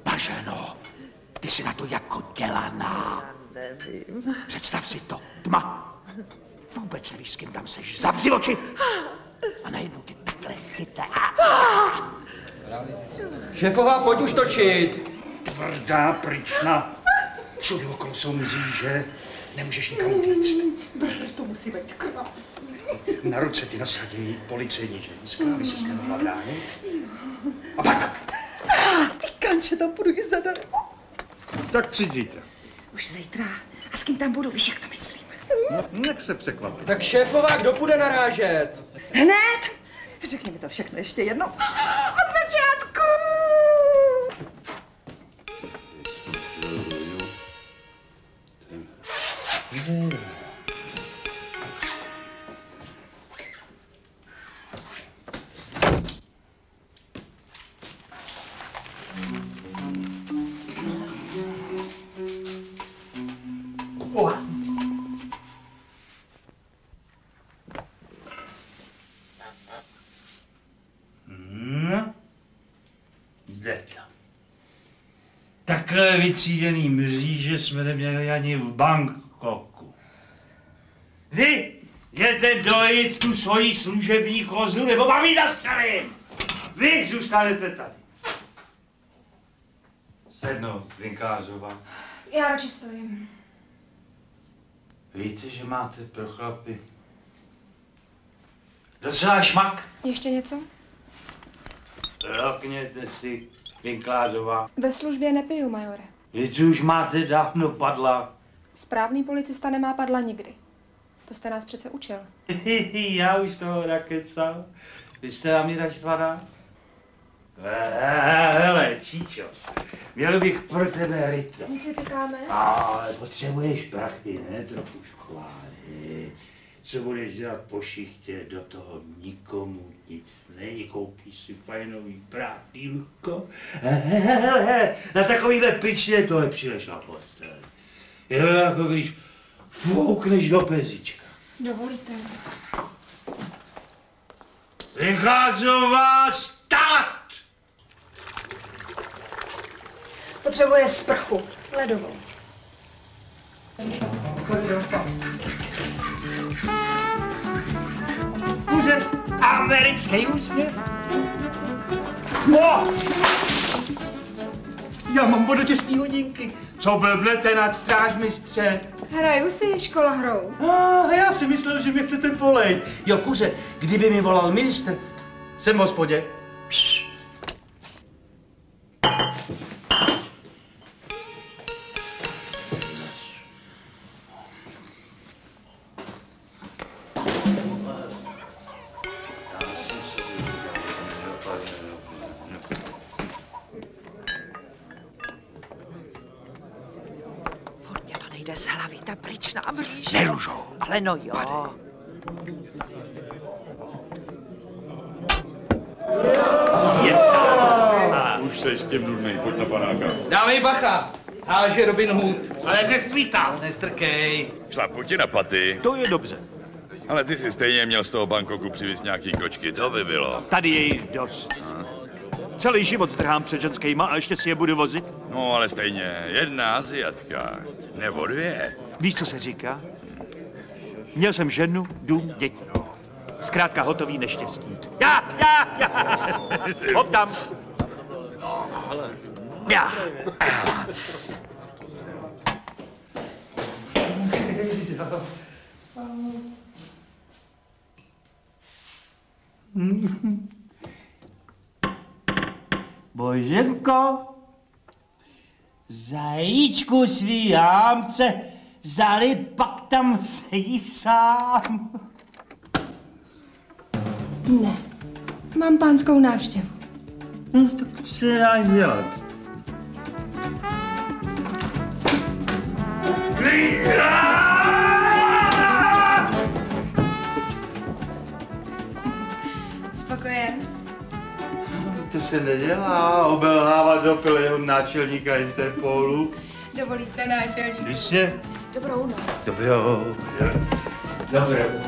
Baženo, ty jsi na to jako dělaná. Nevím. Představ si to, tma. Vůbec nevíš, s kým tam seš. Zavři oči. A najednou tě takhle chytne. Šéfová, pojď už točit. Tvrdá pryčna. Všude okolo jsou mříže. Nemůžeš nikam utíct. Brr, to musí být krásný. Na ruce ti nasadí policejní ženská, aby ses nemohla bránit. A pak. Ty kanče, tam budu i zadarmo. Tak přijď zítra. Už zítra. A s kým tam budu, víš, jak to myslím? Nech se překvapit. Tak šéfová, kdo půjde narážet? Hned. Řekni mi to všechno ještě jednou. Od začátku. Takhle vycíděný mříže jsme neměli ani v Bangkoku. Vy jděte dojít tu svoji služební kozu, nebo vám ji zastřelím! Vy zůstanete tady. Sednout, Vinkářová. Já radši stojím. Víte, že máte pro chlapy docela šmak? Ještě něco? Rokněte si, Vinklářová. Ve službě nepiju, majore. Vy už máte dávno padla. Správný policista nemá padla nikdy. To jste nás přece učil. Já už toho nakecal. Vy jste Amíra Štvaná? Hele, Číčo, měl bych pro tebe ryto. My si tykáme? Ale potřebuješ prachy, ne? Trochu škváry. Co budeš dělat po šichtě, do toho nikomu nic není, koupíš si fajnový prádýlko. Hele, na takovýhle pičně tohle přileš na postel. Je to jako když foukneš do peříčka. Dovolíte. Vycházová stát! Potřebuje sprchu. Ledovou. Kuře, americký úsměv. Já mám vodotěsní hodinky. Co blblete nad strážmistře? Hraju si, škola hrou. Já si myslel, že mě chcete polejt. Jo, kuře, kdyby mi volal ministr, jsem v hospodě. Jde z hlavy ta pryčná mříže. Ne, Ružo. Ale no jo. Už seš s tím nudnej, pojď na panáka. Dávej bacha, háže Robin Hood. Ale ze svítá. Nestrkej. Šlapu ti na paty. To je dobře. Ale ty si stejně měl z toho Bangkoku přivést nějaký kočky, to by bylo. Tady je jich dost. Celý život zdrhám před ženskýma a ještě si je budu vozit? No, ale stejně, jedna Asiatka, nebo dvě. Víš, co se říká? Měl jsem ženu, dům, děti. Zkrátka hotový neštěstí. Já! Hop tam! Já! Boženko, zajíčku svý jámce vzali, pak tam sedíš sám. Ne, mám pánskou návštěvu. No, tak to se dáš dělat. Spokojen? To se nedělá, obelhávat opilého náčelníka Interpolu. Dovolíte, náčelník? Jistě. Dobrou noc. Dobrou. Dobrou.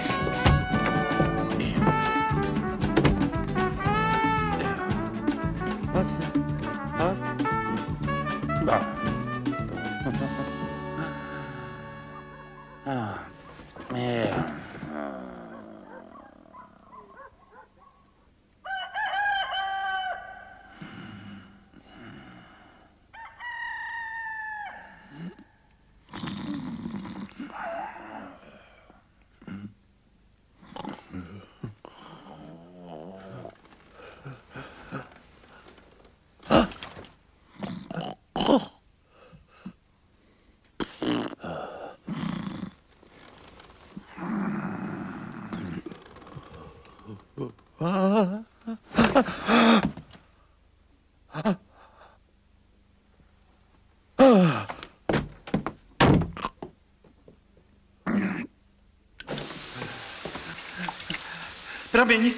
Promiň.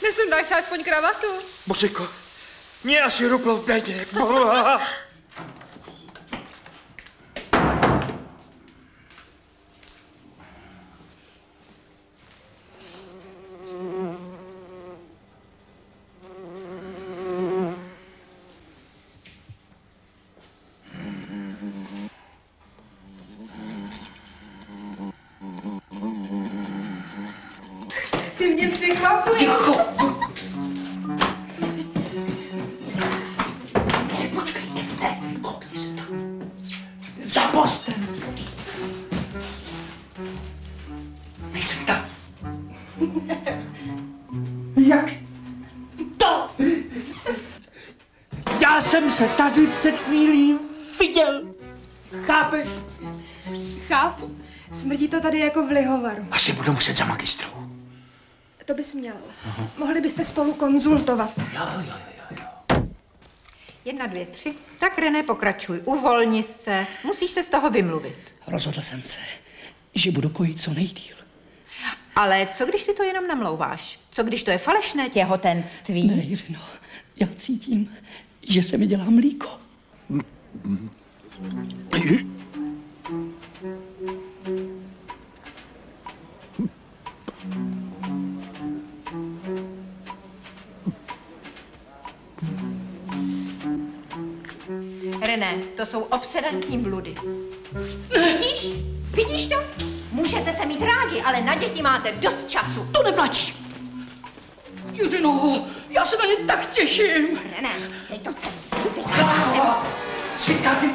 Nesundáš se aspoň kravatu? Mosiko, mě asi ruplo v bedě. Ty mě překvapuješ. Ne, počkejte, ne, koukej se tam. Za postem. Nejsi tam. Jak to? Já jsem se tady před chvílí viděl. Chápeš? Chápu. Smrdí to tady jako v lihovaru. Asi budu muset za magistrou. To bys měl. Mohli byste spolu konzultovat. Jo. 1, 2, 3. Tak René, pokračuj. Uvolni se. Musíš se z toho vymluvit. Rozhodl jsem se, že budu kojit co nejdýl. Ale co když si to jenom namlouváš? Co když to je falešné těhotenství? Ne, Jiřino, já cítím, že se mi dělá mlíko. René, to jsou obsedantní bludy. Vidíš? Vidíš to? Můžete se mít rádi, ale na děti máte dost času. To neplatí. Jiřino, já se na ně tak těším. René, dej to sem. Jsi tady?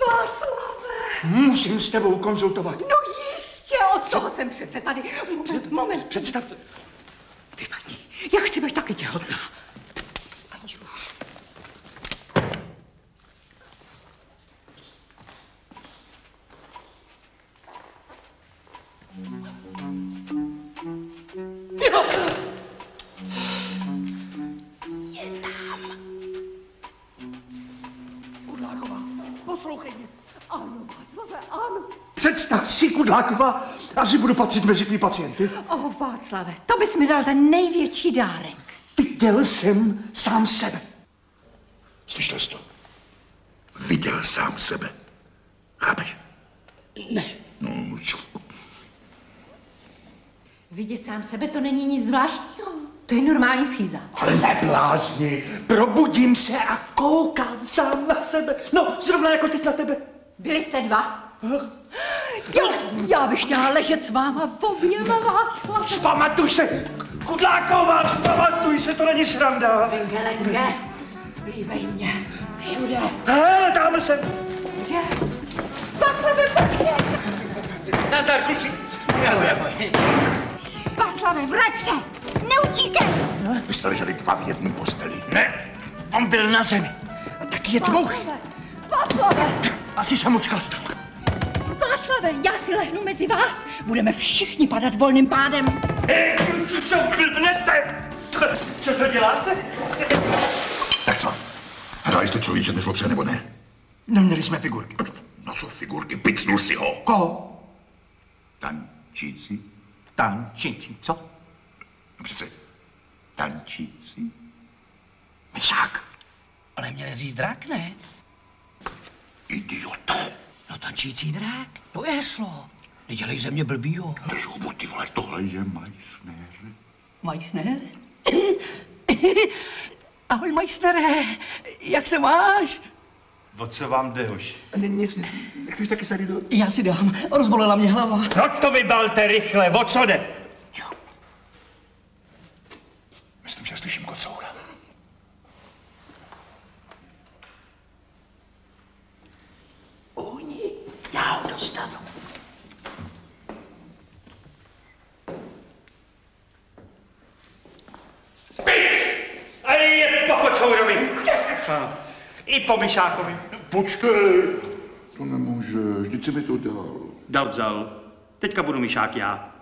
Václave! Musím s tebou konzultovat. No jistě, od toho jsem přece tady. Moment. Představ. Vypadni, já chci být taky těhotná. Je tam. Kudláková, poslouchej mě. Ano, Václave, ano. Představ si, Kudláková, asi budu patřit mezi tvý pacienty. Václave, to bys mi dal ten největší dárek. Viděl jsem sám sebe. Slyšel jsi to? Viděl sám sebe. Chápeš? Ne. No, čo? Vidět sám sebe, to není nic zvláštního. To je normální schýza. Ale neblázni, probudím se a koukám sám na sebe. No, zrovna jako teď na tebe. Byli jste dva? Já bych chtěla ležet s váma v oběma, Václav. Vzpamatuj se, Kudláková, vzpamatuj se, to není sranda. Lengelenge, líbej mě, všude. Hele, dáme se. Kde? Václave, počkej. Nazdar, kluci. Václave, vrať se, neutíkej. Vy jste leželi dva v jedné posteli. Ne, on byl na zemi. A taky je tmouch. Václave. Asi jsem očkal stal. Václave, já si lehnu mezi vás. Budeme všichni padat volným pádem. Hej, kluci, co blbnete? Co to děláte? Tak co? Hráli jste člověče nezlob se, nebo ne? Neměli jsme figurky. No co figurky? Picnul si ho. Koho? Tančící? Tančící, co? No přece, tančící? Myšák. Ale měli říct drak, ne? Idioté. No tančící drak, to je heslo. Nedělej ze mě blbýho. Drž hubu, ty vole, tohle je Meissner. Meissner? Ahoj, Meissnere, jak se máš? O co vám jde, hoši? Nic, nechceš taky sadit do... Já si dám, rozbolela mě hlava. Proč to vybalte rychle, o co jde? Jo. Myslím, že slyším kocoura. Uhni, já ho dostanu. Pic! A je po kocourovi. I po Myšákovi. Počkej, to nemůžeš, vždyť si mi to dal. Dal vzal. Teďka budu Myšák já.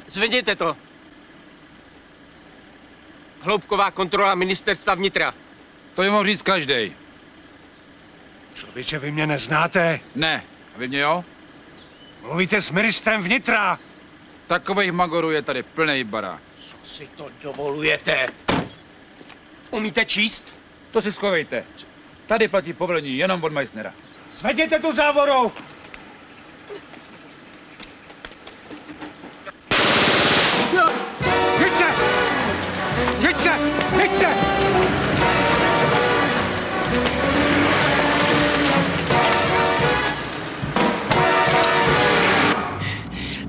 Zvedněte to. Hloubková kontrola ministerstva vnitra. To je mohl říct každej. Člověče, vy mě neznáte. Ne. A vy mě jo? Mluvíte s ministrem vnitra. Takových magorů je tady plnej barák. Co si to dovolujete? Umíte číst? To si schovejte. Tady platí povolení jenom od Meissnera. Zvedněte tu závoru.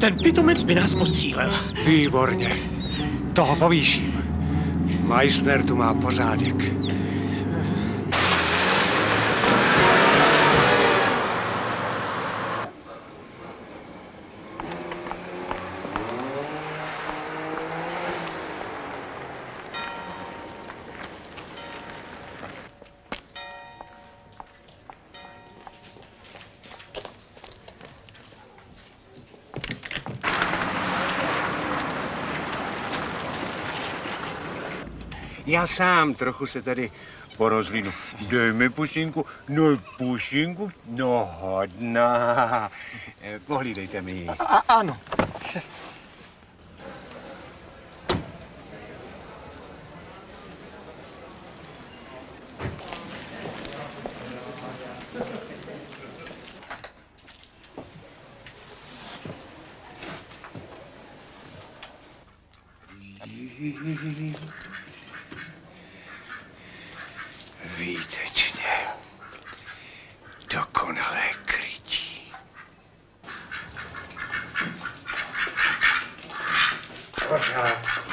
Ten pitomec by nás postřílel. Výborně. Toho povýším. Meissner tu má pořádek. Já sám trochu se tady porozhlídnu. Dej mi pusinku, no pusinku, no hodná. Pohlídejte mi ji. Ano. Výtečně. Dokonalé krytí. Pořádku.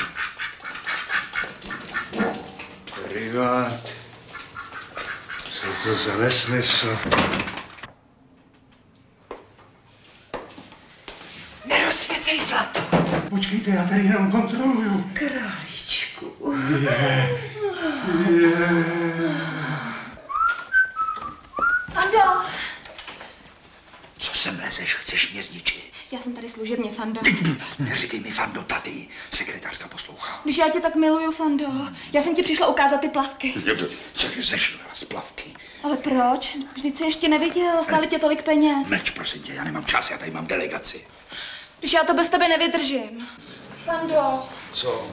Privát. Co to za nesmysl? Nerozsvěcej zlato. Počkejte, já tady jenom kontroluju. Králíčku. Fando! Co sem lezeš, chceš mě zničit? Já jsem tady služebně, Fando. Neříkej mi Fando, tady. Sekretářka poslouchá. Když já tě tak miluju, Fando. Já jsem ti přišla ukázat ty plavky. Cože zešla z plavky? Ale proč? Vždyť se ještě neviděl, stáli tě tolik peněz. Meč, prosím tě, já nemám čas, já tady mám delegaci. Když já to bez tebe nevydržím. Fando, Co?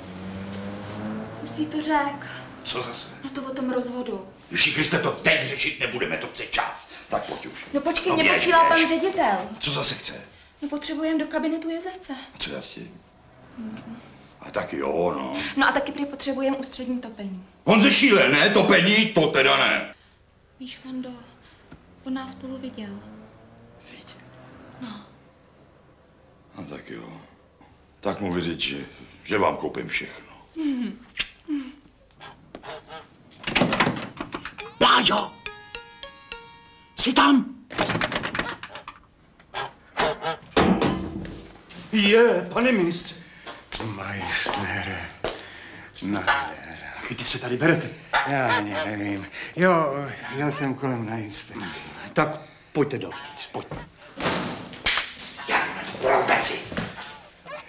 už jsi to řek. Co zase? No to o tom rozvodu. Ježíš Kriste, to teď řešit nebudeme, to chce čas. Tak pojď už. No počkej, No mě běž, posílá běž. pan ředitel. Co zase chce? No potřebujeme do kabinetu Jezevce. A co já s tím? A taky jo, no. No a taky prý potřebujeme ústřední topení. On zešílel, ne? Topení? To teda ne. Víš, Fando, on nás spolu viděl. Viděl? No. A tak jo. Tak mu vyřiď, že vám koupím všechno. Bláďo! Jsi tam? Pane ministře. Meissnere. Nádhera. Kde se tady berete? Já ani nevím. Jo, jel jsem kolem na inspekci. Tak pojďte dovnitř, pojďte. Já jdu na tu kolaudaci.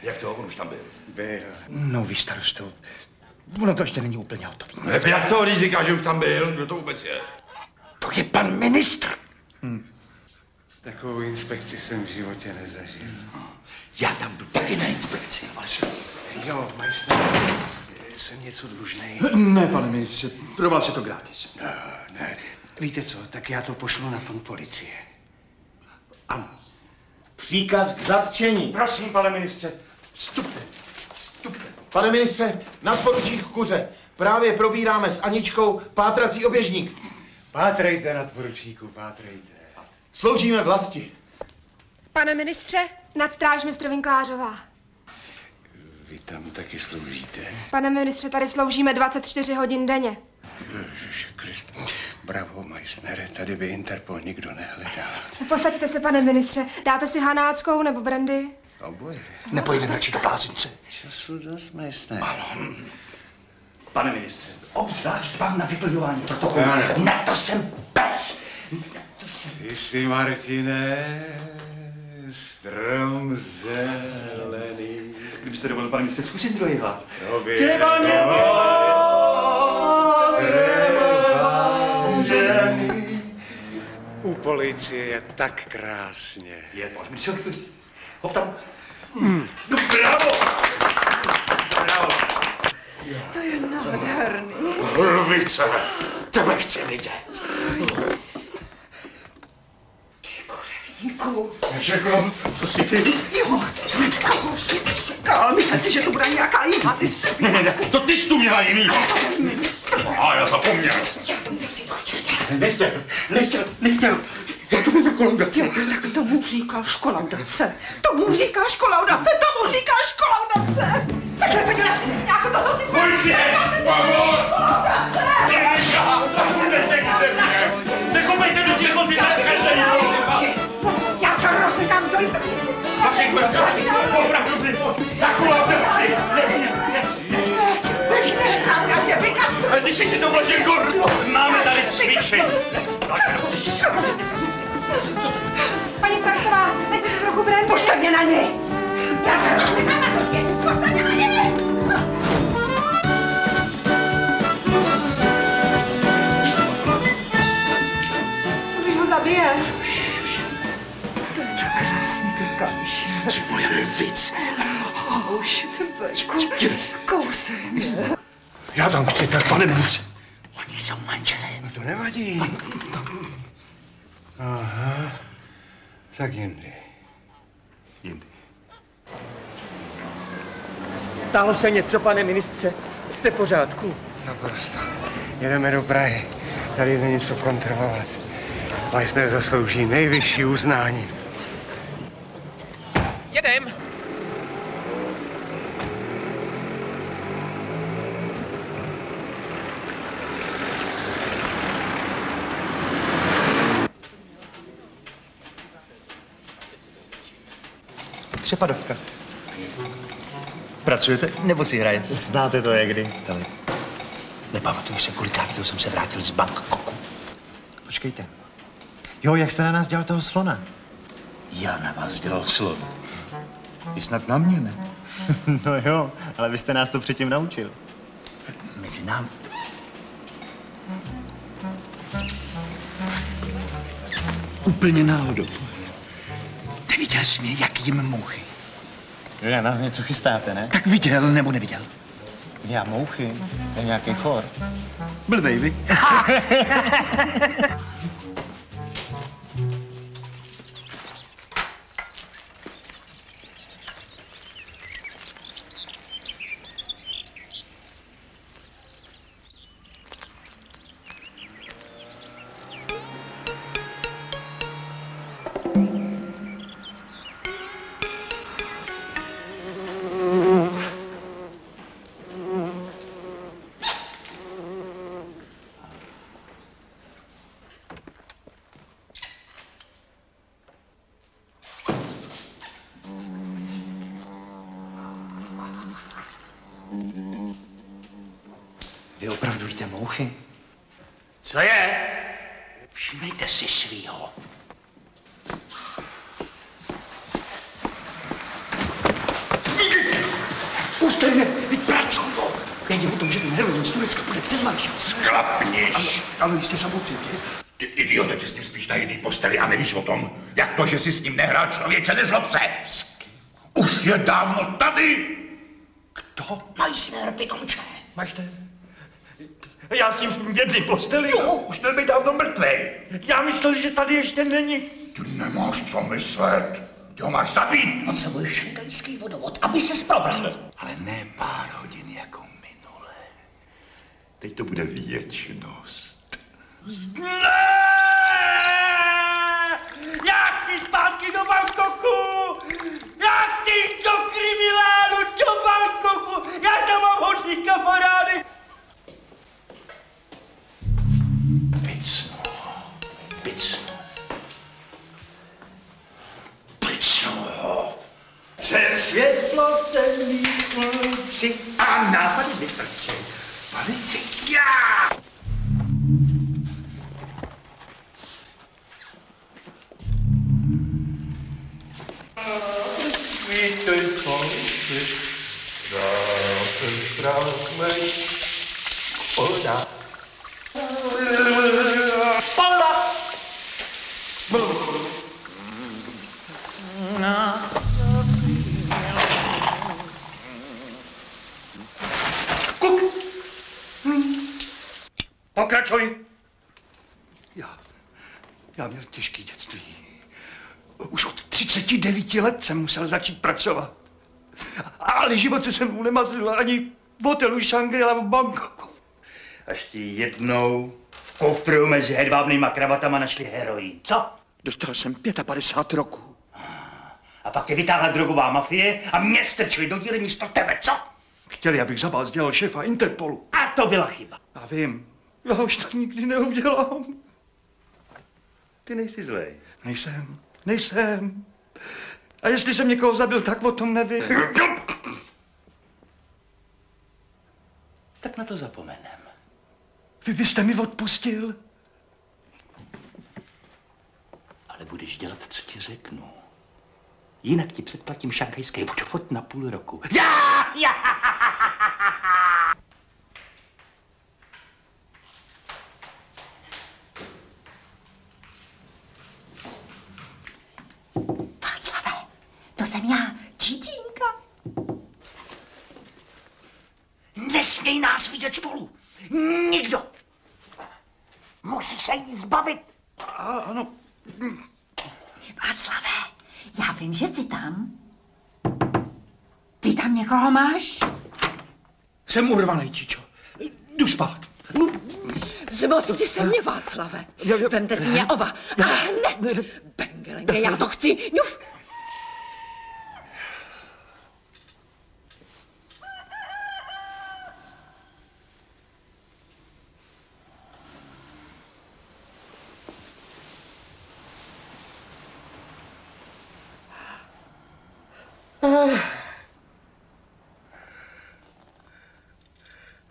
Jak to, on už tam byl? Byl. No víš, starosto, ono to ještě není úplně hotový. Jak to, když říká, že už tam byl? Kdo to vůbec je? To je pan ministr. Takovou inspekci jsem v životě nezažil. Já tam jdu taky na inspekci. Jo, Meissner, jsem něco dlužnej. Ne, pane ministře, pro vás je to gratis. Ne. Víte co, tak já to pošlu na fond policie. Ano. Příkaz k zatčení. Prosím, pane ministře, vstupte. Vstupte. Pane ministře, nadporučík Kuře. Právě probíráme s Aničkou pátrací oběžník. Pátrejte, nadporučíku, pátrejte. Sloužíme vlasti. Pane ministře, nadstrážmistr Vinklářová. Vy tam taky sloužíte? Pane ministře, tady sloužíme 24 hodin denně. Ježiši Kriste. Bravo, Meissnere, tady by Interpol nikdo nehledal. Posaďte se, pane ministře. Dáte si hanáckou nebo brandy? Oboje. Nepojdeme radši do blázince. Času dost, Meissnere. Ano. Pane ministře, obzvlášť vám na vyplňování protokolu. Na to jsem pes. Ty jsi, Martine, strom zelený. Kdybyste dovolil, pane ministře, zkusím druhý hlas. U policie je tak krásně. Je, pane ministře, hop tam. No, bravo! Bravo! To je nádherný. Hlvice, tebe chci vidět. Vínku. Nečekal, co jsi ty? Jo, koho jsi čekal? Myslel jsi, že to bude nějaká jiná disciplína. Ne, to ty jsi tu měla jiný. A já zapomněl. Já jsem si to chtěl. Nechtěl. to byla kolaudace. Jo, tak tomu říkáš kolaudace. Tomu říkáš kolaudace, tomu říkáš kolaudace. Takže to děláš ty sviňáko, to jsou ty Policie! Pomoc! Kolaudace! Nechopejte do těch vozí zaskazení! Já to rozsekám do interní. Opravdu by na kolaudaci! Ty jsi si to vložil gor! Máme tady cvičit! Paní starostová, nechcete trochu brandy? Pušte mě na něj! Já se rozsekám na to tě! Pušte mě na něj! Co když ho zabije? To je tak krásný ten kališ. Co moje levice? Už ten Bečku, kousej mě. Já tam chci, pane ministře. Oni jsou manželé. No to nevadí. Aha. Tak jindy. Stalo se něco, pane ministře? Jste v pořádku? Naprosto. Jedeme do Prahy. Tady jde něco kontrolovat. Majster zaslouží nejvyšší uznání. Jedem! Přepadovka. Pracujete nebo si hrajete? Znáte to někdy? Ale nepamatuju se, kolikátýho jsem se vrátil z Bangkoku. Počkejte. Jo, jak jste na nás dělal toho slona? Já na vás dělal slon. Vy snad na mě, ne? No jo, ale vy jste nás to předtím naučil. Mezi námi. Úplně náhodou. Neviděl jsi mě, jak jim mouchy. Vy na nás něco chystáte, ne? Tak viděl nebo neviděl? Já mouchy? To je nějaký for. Blbej, viď? Vy opravdu jíte mouchy? Co je? Všimejte si svýho. Puste mě, vy pracuju. Nejde o tom, že ten heroin z Turecka půjde přes Varšavu. Sklapnič! Ano, jistě samozřejmě. Ty idiote, ty s ním spíš na jedné posteli a nevíš o tom, jak to, že jsi s ním nehrál, člověče, nezlob se. Už je dávno tady. Kdo? Majster, pitomče. Majster? Já s ním v jedné posteli? Jo, už měl být dávno mrtvej. Já myslel, že tady ještě není. Ty nemáš co myslet. Ty ho máš zabít. Potřebuješ šangajský vodovod, aby se probral. Ale ne pár hodin jako minule. Teď to bude věčnost. Ne! Já chci zpátky do Bangkoku! Já chci jít do kriminálu, do Bangkoku! Já tam mám hodný kamarády! Picno. Jsem světlo temný ulici a nápady vytrčej. Palici, já! Vítej, chlapci, dáte strach mej, polda. Polda! Kuk! Pokračuj. Já měl těžký dětství. Už od 39 let jsem musel začít pracovat. Ale život se mnou nemazlil ani v hotelu Shangri-La v Bangkoku. Až ti jednou v kufru mezi hedvábnýma kravatama našli heroin. Co? Dostal jsem 55 roků. A pak tě vytáhla drogová mafie a mě strčili do díry místo tebe, co? Chtěli, abych za vás dělal šéfa Interpolu. A to byla chyba. Já vím. Já už to nikdy neudělám. Ty nejsi zlej. Nejsem. A jestli jsem někoho zabil, tak o tom nevím. Tak na to zapomenem. Vy byste mi odpustil? Ale budeš dělat, co ti řeknu. Jinak ti předplatím šanghajský vodovod na půl roku. Já! Václave, to jsem já, Čičinka. Nesměj nás vidět spolu. Nikdo. Musíš se jí zbavit. Ano. Václave, já vím, že jsi tam. Ty tam někoho máš? Jsem urvaný, Čičo. Jdu spát. Zmocti se mě, Václave. Vemte si mě oba. A hned. Bengelenge, já to chci. Ňuf.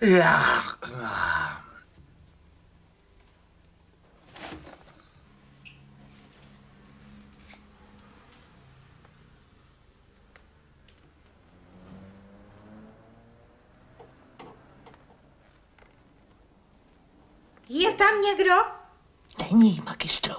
Já. Je tam někdo? Není, magistro.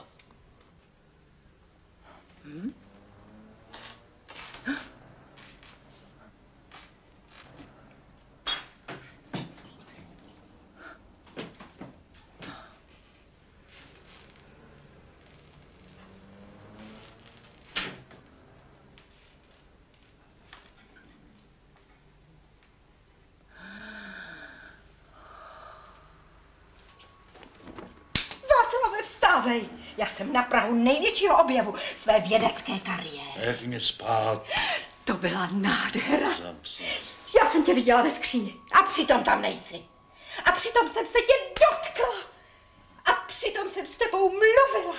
Václave, vstávej. Já jsem na prahu největšího objevu své vědecké kariéry. Nech mě spát. To byla nádhera. Já jsem tě viděla ve skříni a přitom tam nejsi. A přitom jsem se tě dotkla. A přitom jsem s tebou mluvila.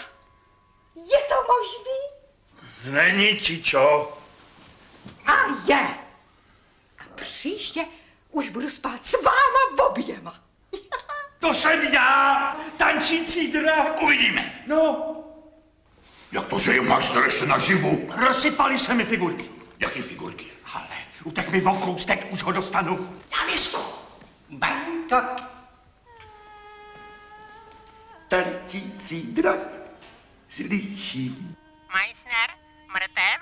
Je to možný? Není, Čičo. A je. A příště už budu spát s váma oběma. To jsem já, tančící drak. Uvidíme. No. Jak to, že je majster ještě naživu? Rozsypali se mi figurky. Jaký figurky? Ale utek mi vo chroustek, už ho dostanu. Na misku. Bangkok. Tančící drak. Slyším. Meissner, mrtev?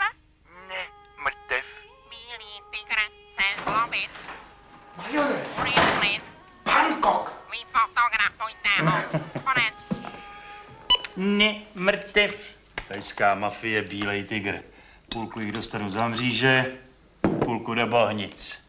Ne, mrtev. Bílý tygr se zlobit. Majore. Urychlit. Bangkok. Vyfotografujte ho. Konec. Ne, mrtev. Tajská mafie, bílej tygr. Půlku jich dostanu za mříže, půlku do bohnic.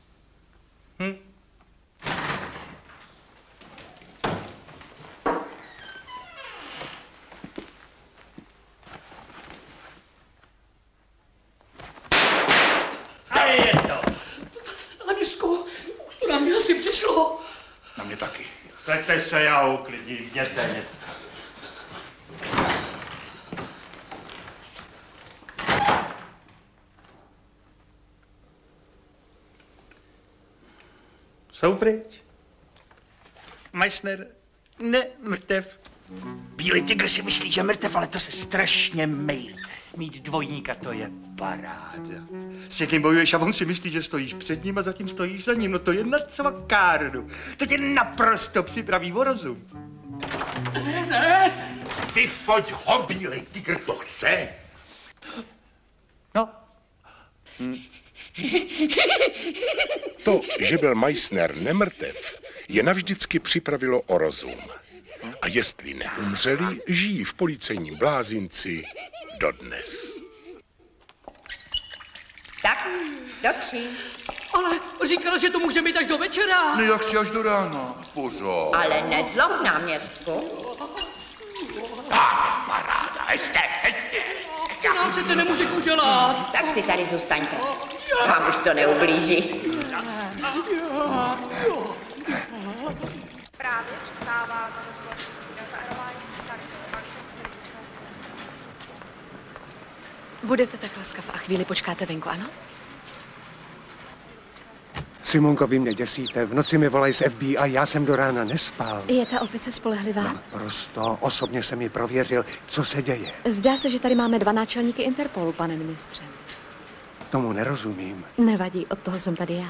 A je to. Na městku, už to na mě asi přišlo. Na mě taky. Pojďte se, já uklidím, jděte, jděte. Jsou pryč? Meissner, ne, mrtev. Bílý tygr si myslí, že mrtev, ale to se strašně mýlí. Mít dvojníka, to je paráda. S někým bojuješ a on si myslí, že stojíš před ním a zatím stojíš za ním. No to je na cvakárnu. To tě naprosto připraví o rozum. Ne. Vyfoď ho, bílej tygr to chce. No. To, že byl Meissner nemrtev, je navždycky připravilo o rozum. A jestli neumřeli, žijí v policejním blázinci dodnes. Tak, do 3. Ale říkala, že to může být až do večera. No jak si až do rána, pořád. Ale nezlob náměstku. Paráda. Ještě. To nám přece nemůžeš udělat. Tak si tady zůstaňte. Vám už to neublíží. Právě přistává tato společnost Delta Airlines. Budete tak laskav a chvíli počkáte venku, ano? Simonko, vy mě děsíte. V noci mi volají z FBI, já jsem do rána nespal. Je ta opice spolehlivá? Prosto, osobně jsem ji prověřil, co se děje. Zdá se, že tady máme 2 náčelníky Interpolu, pane ministře. Tomu nerozumím. Nevadí, od toho jsem tady já.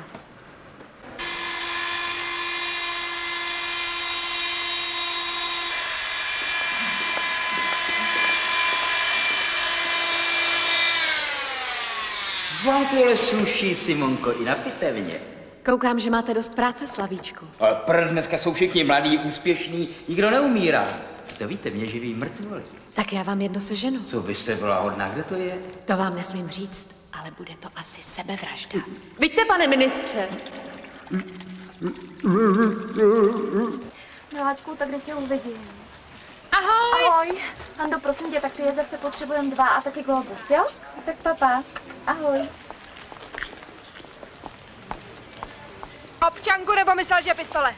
Vám to ale sluší, Simonko, i na pitevně. Koukám, že máte dost práce, Slavíčku. Ale dneska jsou všichni mladí, úspěšní, nikdo neumírá. To víte, mě živí mrtvoli. Tak já vám jedno seženu. Co byste byla hodná, kde to je? To vám nesmím říct, ale bude to asi sebevražda. Vidíte, pane ministře? Miláčku, tak kde tě uvidím? Ahoj! Ahoj. Ando, prosím tě, tak ty jezevce potřebujeme 2 a taky globus, jo? Tak papa. Ahoj. Občanku, nebo myslel, že pistole?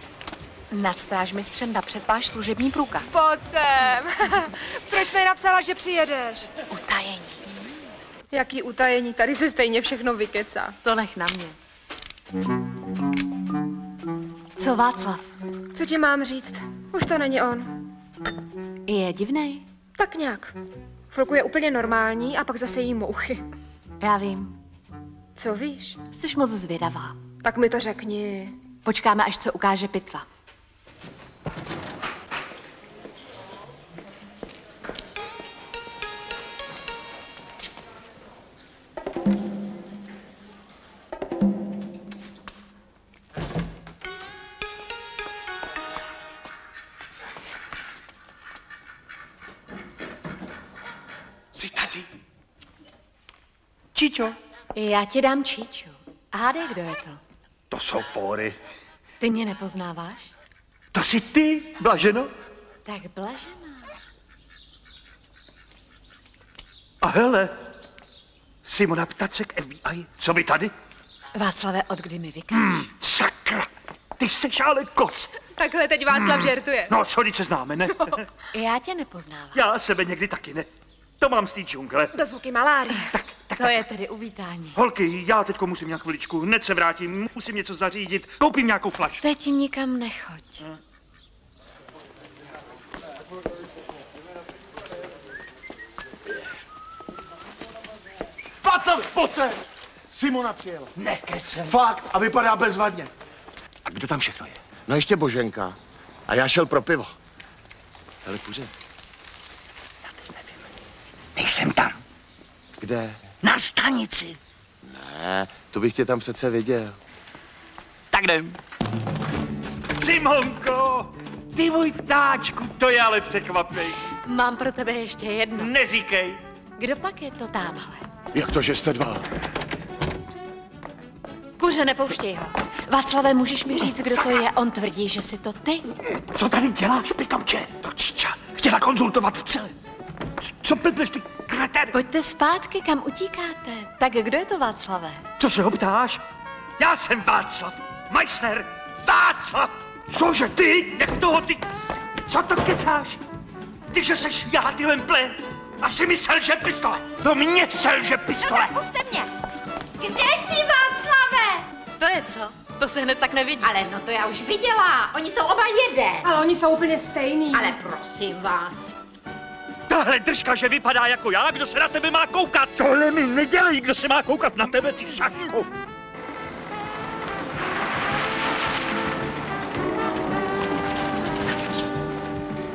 Nad strážmistřem napřed váš služební průkaz. Pojď sem. Proč jsi napsala, že přijedeš? Utajení. Jaký utajení? Tady se stejně všechno vykecá. To nech na mě. Co Václav? Co ti mám říct? Už to není on. Je divnej? Tak nějak. Chvilku je úplně normální a pak zase jí mouchy. Já vím. Co víš? Jsi moc zvědavá. Tak mi to řekni. Počkáme, až co ukáže pitva. Jsi tady? Čičo. Já ti dám Číču. A hádej, kdo je to? To jsou fóry. Ty mě nepoznáváš? To jsi ty, Blaženo? Tak Blažená. A hele, Simona Ptacek, FBI, co vy tady? Václave, od kdy mi vykáš? Sakra, ty seš ale kos. Takhle teď Václav žertuje. No, co, když se známe, ne? Já tě nepoznávám. Já sebe někdy taky ne. To mám z té džungle. Dozvuky malárie. To je tedy uvítání. Holky, já teďko musím nějak chviličku, hned se vrátím, musím něco zařídit, koupím nějakou flaš. Teď tím nikam nechoď. Václav, pojď sem! Simona přijela. Nekecem. Fakt a vypadá bezvadně. A kdo tam všechno je? No ještě Boženka. A já šel pro pivo. Hele, Puře, já teď nevím. Nejsem tam. Kde? Na stanici. Ne, to bych tě tam přece viděl. Tak jdem. Simonko, ty můj ptáčku, to je ale překvapej. Mám pro tebe ještě jedno. Neříkej. Kdo pak je to támhle? Jak to, že jste 2? Kuře, nepouštěj ho. Václave, můžeš mi říct, kdo to je? On tvrdí, že jsi to ty. Co tady děláš, pitomče? To Čiča chtěla konzultovat v celé. Co blbneš, ty kreten? Pojďte zpátky, kam utíkáte. Tak kdo je to, Václave? Co se ho ptáš? Já jsem Václav Meissner. Václav! Cože ty? Nech toho ty... Co to kecáš? Ty, že seš já, ty lemple. Asi mi selže pistole. To mě selže pistole. No tak puste mě. Kde jsi, Václave? To je co? To se hned tak nevidí. Ale no to já už viděla. Oni jsou oba jeden. Ale oni jsou úplně stejný. Ale prosím vás. Tahle držka, že vypadá jako já, kdo se na tebe má koukat. Tohle mi nedělej, kdo se má koukat na tebe, ty šaško.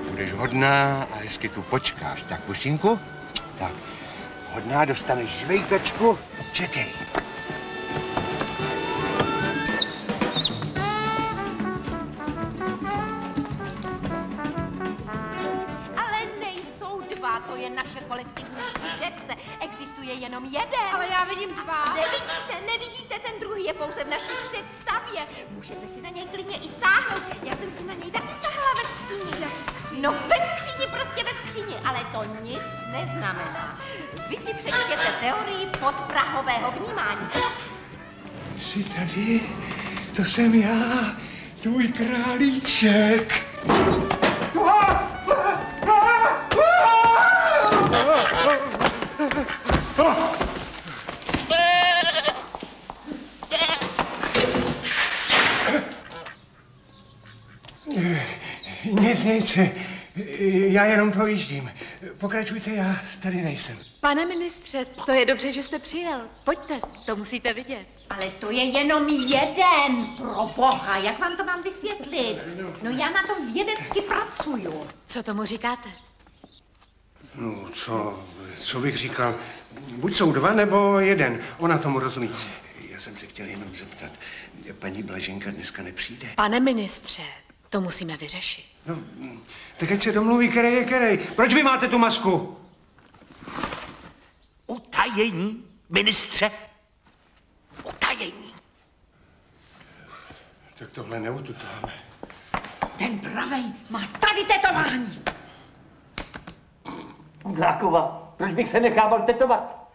Budeš hodná a hezky tu počkáš. Tak, Pušinku? Tak, hodná, dostaneš žvejkačku. Čekej. Ale nejsou 2, to je naše kolektivní svědce. Existuje jenom jeden. Ale já vidím 2. Nevidíte, ten druhý je pouze v naší představě. Můžete si na něj klidně i sáhnout. Já jsem si na něj taky sahala ve skříni. No ve skříni prostě ještě ve skříni, ale to nic neznamená. Vy si přečtěte teorii podprahového vnímání. Jsi tady? To jsem já, tvůj králíček. Nic, já jenom projíždím. Pokračujte, já tady nejsem. Pane ministře, to je dobře, že jste přijel. Pojďte, to musíte vidět. Ale to je jenom jeden, pro boha, jak vám to mám vysvětlit? No já na tom vědecky pracuju. Co tomu říkáte? No, co bych říkal? Buď jsou dva, nebo jeden. Ona tomu rozumí. Já jsem se chtěl jenom zeptat. Paní Blaženka dneska nepřijde? Pane ministře, to musíme vyřešit. No, tak ať se domluví, který je který. Proč vy máte tu masku? Utajení, ministře. Utajení. Tak tohle neututláme. Ten pravej má tady tetování. Kudláková, proč bych se nechával tetovat?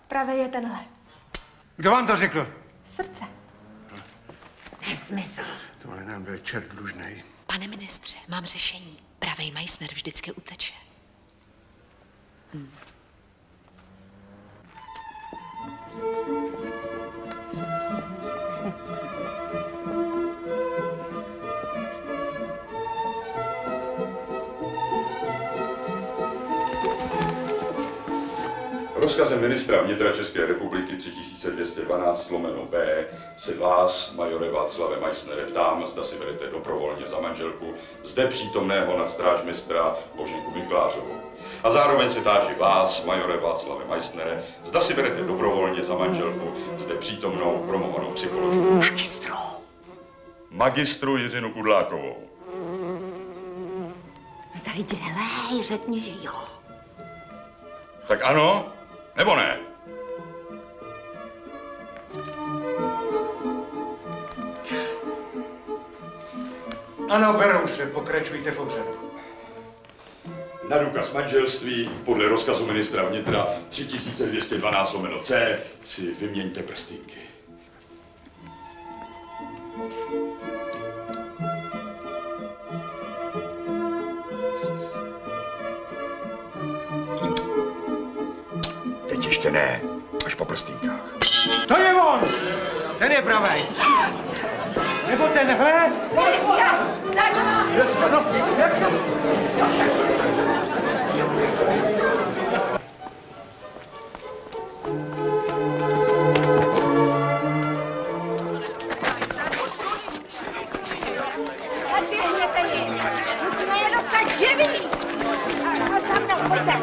Pravý je tenhle. Kdo vám to řekl? Srdce. Nesmysl. Tohle nám byl čert dlužnej. Pane ministře, mám řešení. Pravej Meissner vždycky uteče. Rozkazem ministra vnitra České republiky 3212/B se vás, majore Václave Meissnere, ptám, zda si berete dobrovolně za manželku zde přítomného nadstrážmistra Boženku Miklářovou. A zároveň se táži vás, majore Václave Meissnere, zda si berete dobrovolně za manželku zde přítomnou promovanou psycholožku. Magistru Jiřinu Kudlákovou. No tady dělej, řekni, že jo. Tak ano, nebo ne? Ano, berou se, pokračujte v obřadu. Na důkaz manželství podle rozkazu ministra vnitra 3212/C si vyměňte prstýnky. Teď ještě ne, až po prstýnkách. To je on! Ten je pravej. Nebo tenhle? Ministře, za ním! Nadběhněte ji. Musíme je dostat živý. A tam mnou, pojďte.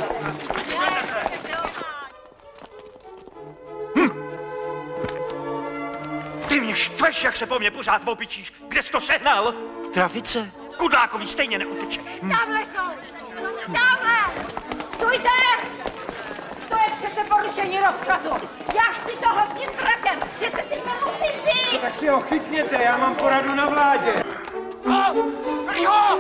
Ty mě štveš, jak se po mně pořád opičíš. Kde jsi to sehnal? Trafice. Kudlákový stejně neutečeš. Tamhle jsou. Tamhle. Stůjte. To je přece porušení rozkazu. Já chci toho s tím drakem. Přece si to musím vzít. Tak si ho chytněte, já mám poradu na vládě. Ryho!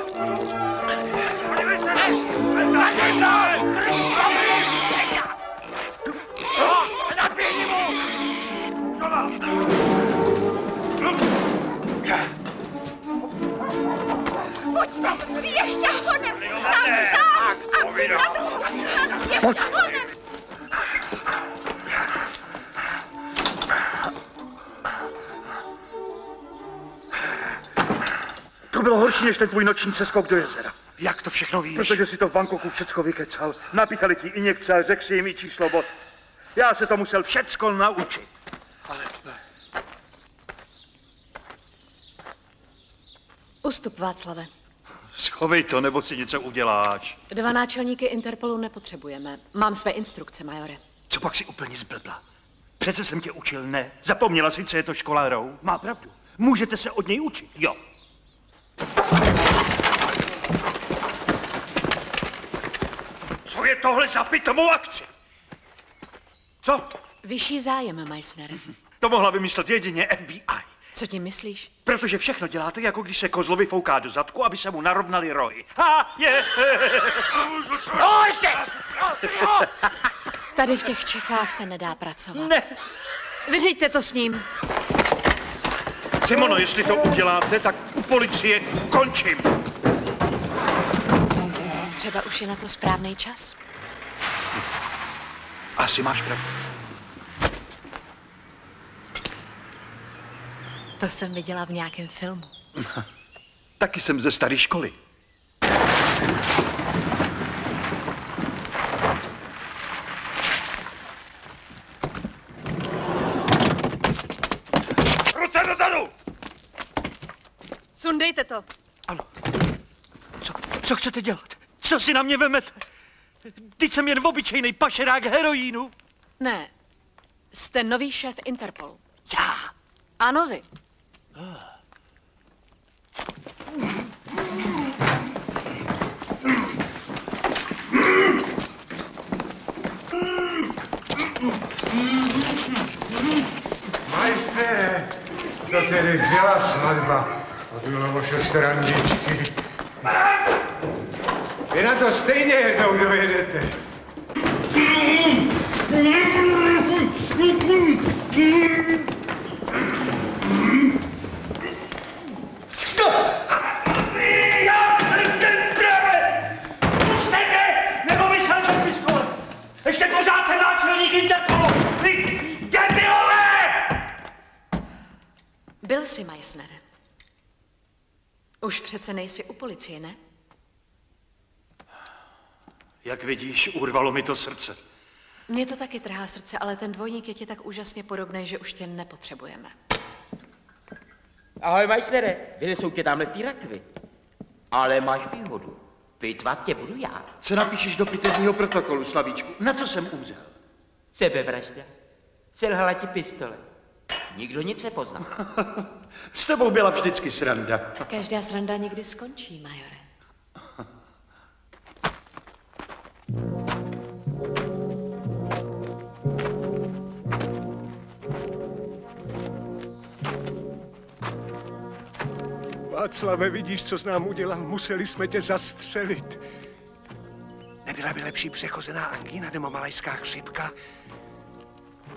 Pojďte, vy ještě honem. Tam sám. A vy na druhou stranu. Ještě honem. To bylo horší než ten tvůj noční přeskok do jezera. Jak to všechno víš? Protože si to v Bangkoku všecko vykecal. Napíchali ti injekce a řekl si jim i číslo bod. Já se to musel všecko naučit. Ale... Ustup, Václave. Schovej to, nebo si něco uděláš. 2 náčelníky Interpolu nepotřebujeme. Mám své instrukce, majore. Co pak si úplně zblbla? Přece jsem tě učil ne. Zapomněla si, co je to školárou? Má pravdu. Můžete se od něj učit, jo. Co je tohle za pitomou akci? Co? Vyšší zájem, Meissnere. To mohla vymyslet jedině FBI. Co tím myslíš? Protože všechno děláte, jako když se kozlovi fouká do zadku, aby se mu narovnaly rohy. Ha, je! No, ještě! Tady v těch Čechách se nedá pracovat. Ne! Vyřiďte to s ním. Simono, jestli to uděláte, tak u policie končím. Třeba už je na to správný čas. Asi máš pravdu. To jsem viděla v nějakém filmu. Taky jsem ze staré školy. Ruce dozadu! Sundejte to. Co chcete dělat? Co si na mě vemete? Teď jsem jen obyčejný pašerák heroínu. Ne, jste nový šéf Interpolu. Já? Ano, vy. Majstere, to tedy byla svatba. A bylo o 6 randičky. Vy na to stejně jednou dojedete. Já jsem ten právě! Puste mě, nebo mi selžem pistole! Ještě pořád jsem náčelník Interpolu! Vy debilové! Byl jsi, Meissnere. Už přece nejsi u policie, ne? Jak vidíš, urvalo mi to srdce. Mně to taky trhá srdce, ale ten dvojník je ti tak úžasně podobný, že už tě nepotřebujeme. Ahoj, Meissnere, vynesou tě tamhle v té rakvi. Ale máš výhodu. Pitvat tě budu já. Co napíšeš do pitevního protokolu, Slavíčku? Na co jsem umřel? Sebevražda. Selhala ti pistole. Nikdo nic nepozná. S tebou byla vždycky sranda. Každá sranda někdy skončí, majore. Václave, vidíš, co jsi nám udělal? Museli jsme tě zastřelit. Nebyla by lepší přechozená angína nebo malajská chřipka?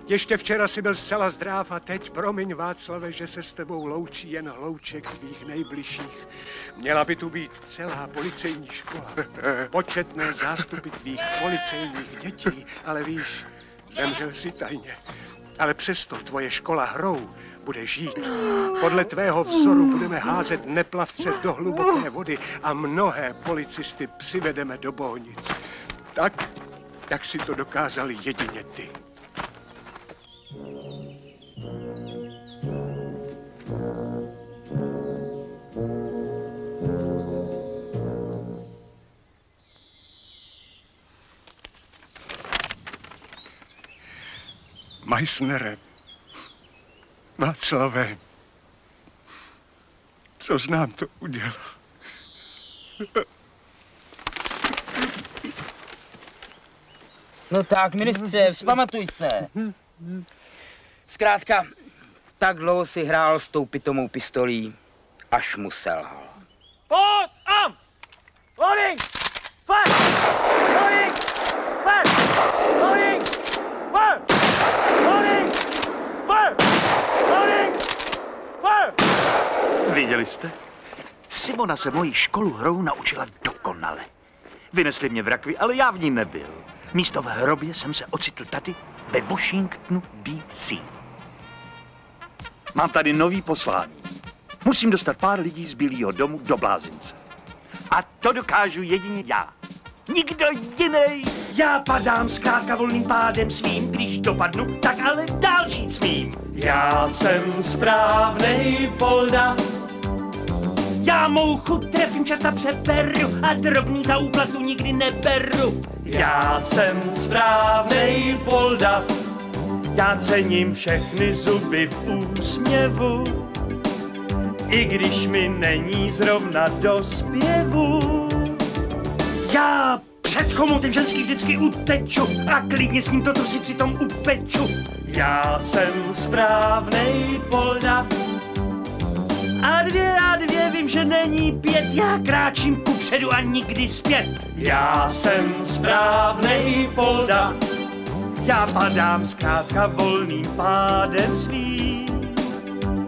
Ještě včera jsi byl zcela zdráv a teď, promiň, Václave, že se s tebou loučí jen hlouček tvých nejbližších. Měla by tu být celá policejní škola. Početné zástupy tvých policejních dětí, ale víš, zemřel si tajně. Ale přesto tvoje škola hrou bude žít. Podle tvého vzoru budeme házet neplavce do hluboké vody a mnohé policisty přivedeme do Bohnic. Tak, jak si to dokázali jedině ty. Meissnere, Václave, co jsi nám to udělal? No tak, ministře, vzpamatuj se. Zkrátka, tak dlouho si hrál s tou pitomou pistolí, až mu selhal. Pojď, am! Loading! Fire! Loading! Fire! Loading! Fire! Loading! Fire! Loading! Fire! Viděli jste? Simona se moji školu hrou naučila dokonale. Vynesli mě v rakvi, ale já v ní nebyl. Místo v hrobě jsem se ocitl tady, ve Washingtonu D.C. Mám tady nový poslání. Musím dostat pár lidí z Bílého domu do blázince. A to dokážu jedině já. Nikdo jiný. Já padám zkrátka volným pádem svým, když dopadnu, tak ale dál žít smím. Já jsem správnej polda. Já mouchu trefím, čerta přeperu a drobný za úplatu nikdy neberu. Já jsem správnej polda. Já cením všechny zuby v úsměvu, i když mi není zrovna do zpěvu. Já před chomutem ženský vždycky uteču a klidně s ním toto si přitom upeču. Já jsem správnej polda. A dvě, vím, že není 5, já kráčím kupředu a nikdy zpět. Já jsem správnej polda, já padám zkrátka volným pádem svým.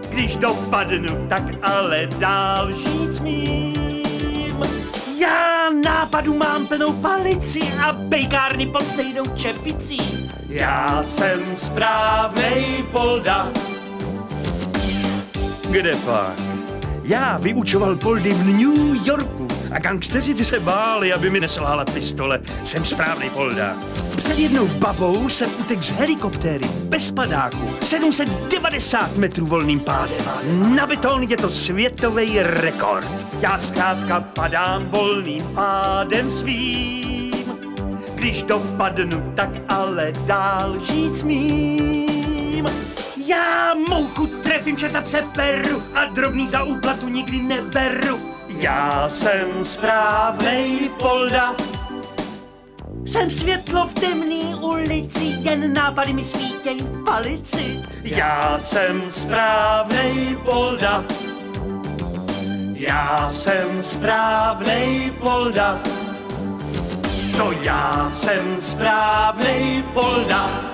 Když dopadnu, tak ale dál žít smím. Já nápadu mám plnou palici a bejkárny pod stejnou čepicí. Já jsem správnej polda. Kde pak? Já vyučoval poldy v New Yorku a gangsteři se báli, aby mi neselhala pistole. Jsem správnej polda. Před jednou babou jsem utek z helikoptéry bez padáku 790 metrů volným pádem. Na beton je to světový rekord. Já zkrátka padám volným pádem svým. Když dopadnu, tak ale dál žít smím. Já mouchu trefím, čerta přeperu a drobný za úplatu nikdy neberu. Já jsem správnej polda. Jsem světlo v temný ulici, jen nápady mi svítěj v palici. Já jsem správnej polda. Já jsem správnej polda. To já jsem správnej polda.